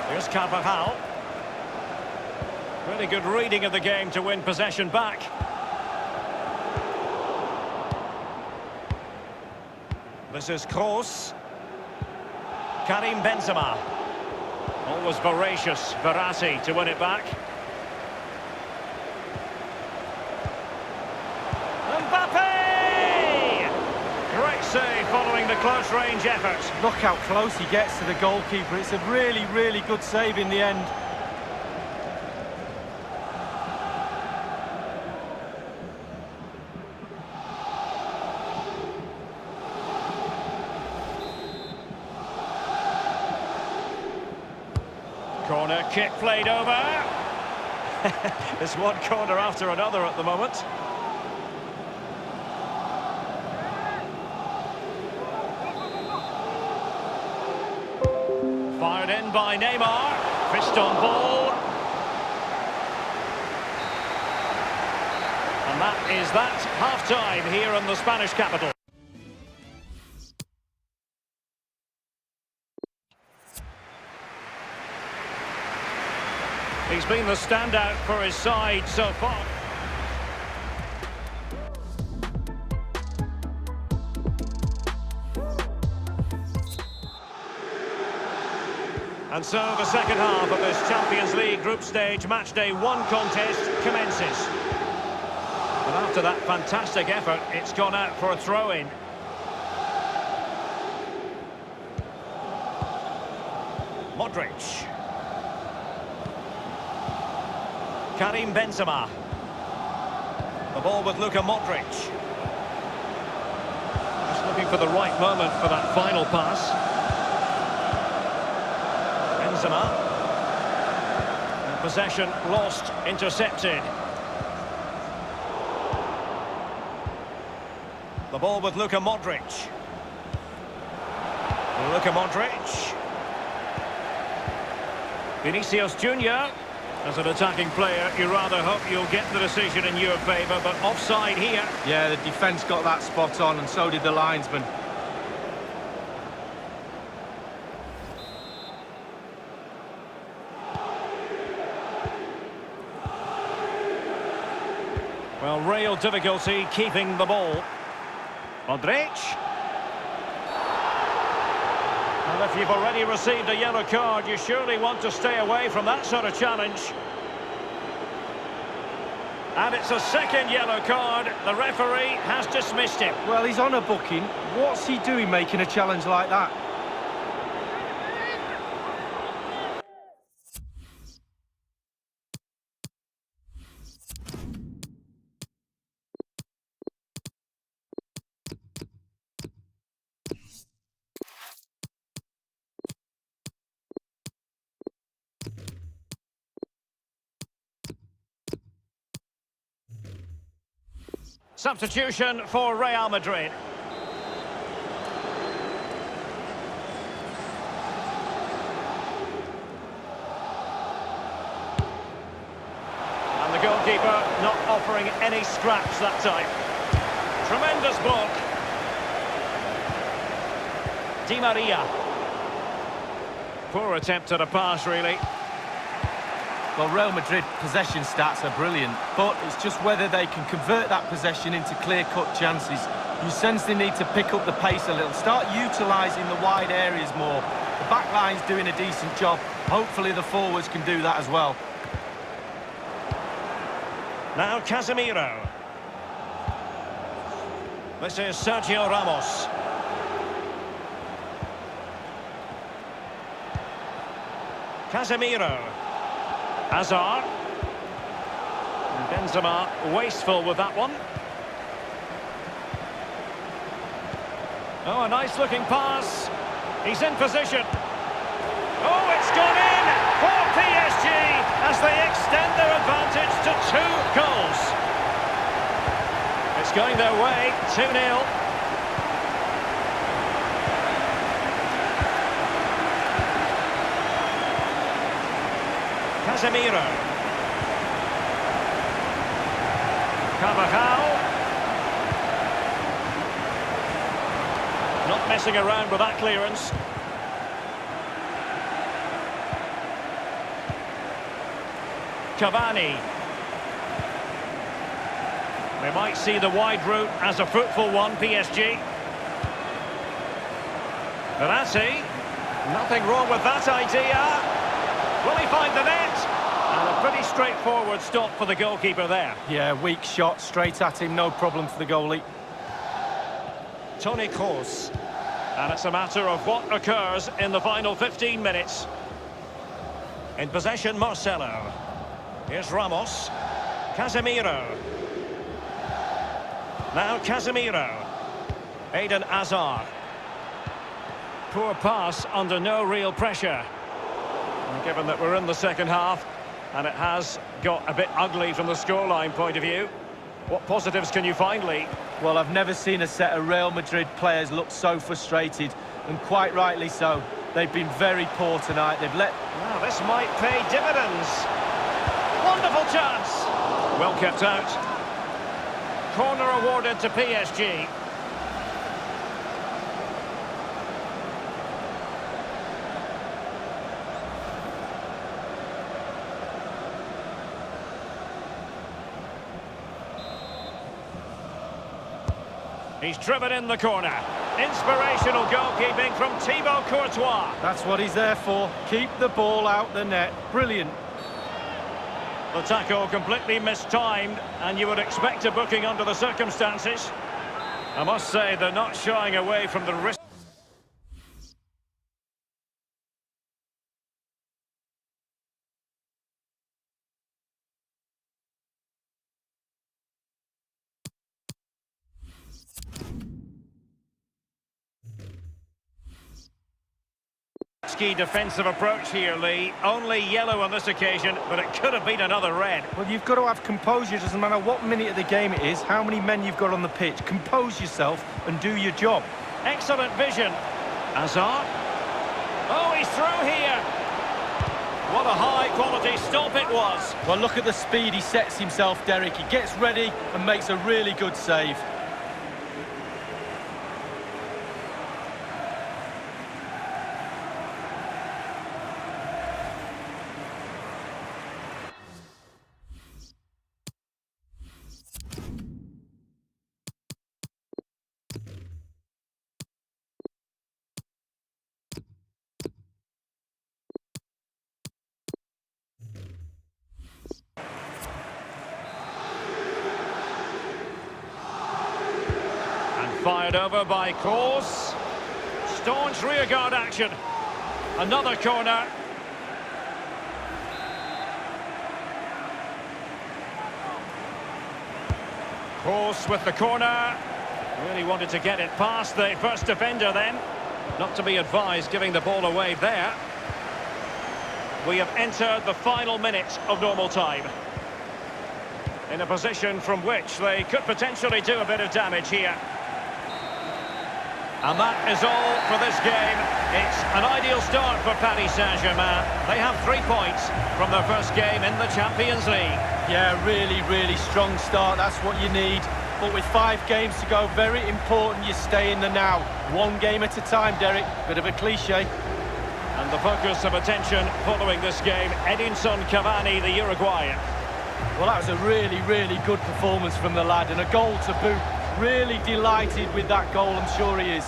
Here's Carvajal. Really good reading of the game to win possession back. This is Kroos. Karim Benzema. Always voracious, Verratti to win it back. Mbappe! Great save following the close-range effort. Look how close he gets to the goalkeeper. It's a really, really good save in the end. Corner kick played over. It's one corner after another at the moment. Fired in by Neymar. Fist on ball. And that is that. Half-time here in the Spanish capital. He's been the standout for his side so far. And so the second half of this Champions League group stage matchday 1 contest commences. And after that fantastic effort, it's gone out for a throw-in. Modric. Karim Benzema. The ball with Luka Modric. Just looking for the right moment for that final pass. Benzema. And possession lost, intercepted. The ball with Luka Modric. Luka Modric. Vinicius Junior. As an attacking player, you rather hope you'll get the decision in your favour, but offside here. Yeah, the defence got that spot on, and so did the linesman. Well, real difficulty keeping the ball. Modric. Well, if you've already received a yellow card, you surely want to stay away from that sort of challenge. And it's a second yellow card. The referee has dismissed him. Well, he's on a booking. What's he doing making a challenge like that? Substitution for Real Madrid. And the goalkeeper not offering any scraps that time. Tremendous block. Di Maria. Poor attempt at a pass, really. Well, Real Madrid possession stats are brilliant, but it's just whether they can convert that possession into clear-cut chances. You sense they need to pick up the pace a little, start utilising the wide areas more. The back line's doing a decent job. Hopefully the forwards can do that as well. Now Casemiro. This is Sergio Ramos. Casemiro. Hazard. And Benzema wasteful with that one. Oh, a nice looking pass. He's in position. Oh, it's gone in for PSG as they extend their advantage to 2 goals. It's going their way, 2-0. Casemiro. Carvajal. Not messing around with that clearance. Cavani. They might see the wide route as a fruitful one, PSG. Verratti. Nothing wrong with that idea. Will he find the net? And a pretty straightforward stop for the goalkeeper there. Yeah, weak shot, straight at him, no problem for the goalie. Toni Kroos. And it's a matter of what occurs in the final 15 minutes. In possession, Marcelo. Here's Ramos. Casemiro. Now Casemiro. Eden Hazard. Poor pass under no real pressure. And given that we're in the second half, and it has got a bit ugly from the scoreline point of view, what positives can you find, Lee? Well, I've never seen a set of Real Madrid players look so frustrated, and quite rightly so. They've been very poor tonight. They've let... Well, this might pay dividends. Wonderful chance. Well kept out. Corner awarded to PSG. He's driven in the corner. Inspirational goalkeeping from Thibaut Courtois. That's what he's there for. Keep the ball out the net. Brilliant. The tackle completely mistimed, and you would expect a booking under the circumstances. I must say, they're not shying away from the risk. Risky defensive approach here, Lee. Only yellow on this occasion, but it could have been another red. Well, you've got to have composure. Doesn't matter what minute of the game it is, how many men you've got on the pitch. Compose yourself and do your job. Excellent vision. Hazard. Oh, he's through here. What a high-quality stop it was. Well, look at the speed he sets himself, Derek. He gets ready and makes a really good save. Fired over by Kroos. Staunch rearguard action. Another corner. Kroos with the corner. Really wanted to get it past the first defender then. Not to be advised giving the ball away there. We have entered the final minute of normal time. in a position from which they could potentially do a bit of damage here. And that is all for this game. It's an ideal start for Paris Saint-Germain. They have 3 points from their first game in the Champions League. Yeah, really, really strong start. That's what you need. But with 5 games to go, very important you stay in the now. 1 game at a time, Derek. Bit of a cliche. And the focus of attention following this game, Edinson Cavani, the Uruguayan. Well, that was a really, really good performance from the lad, and a goal to boot. Really delighted with that goal, I'm sure he is.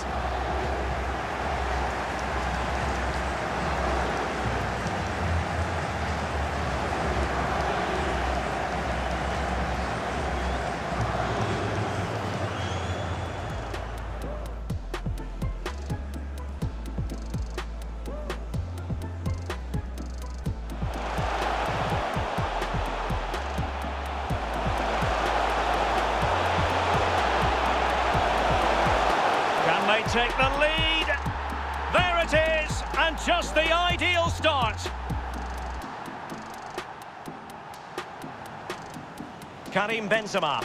Take the lead. There it is, and just the ideal start. Karim Benzema.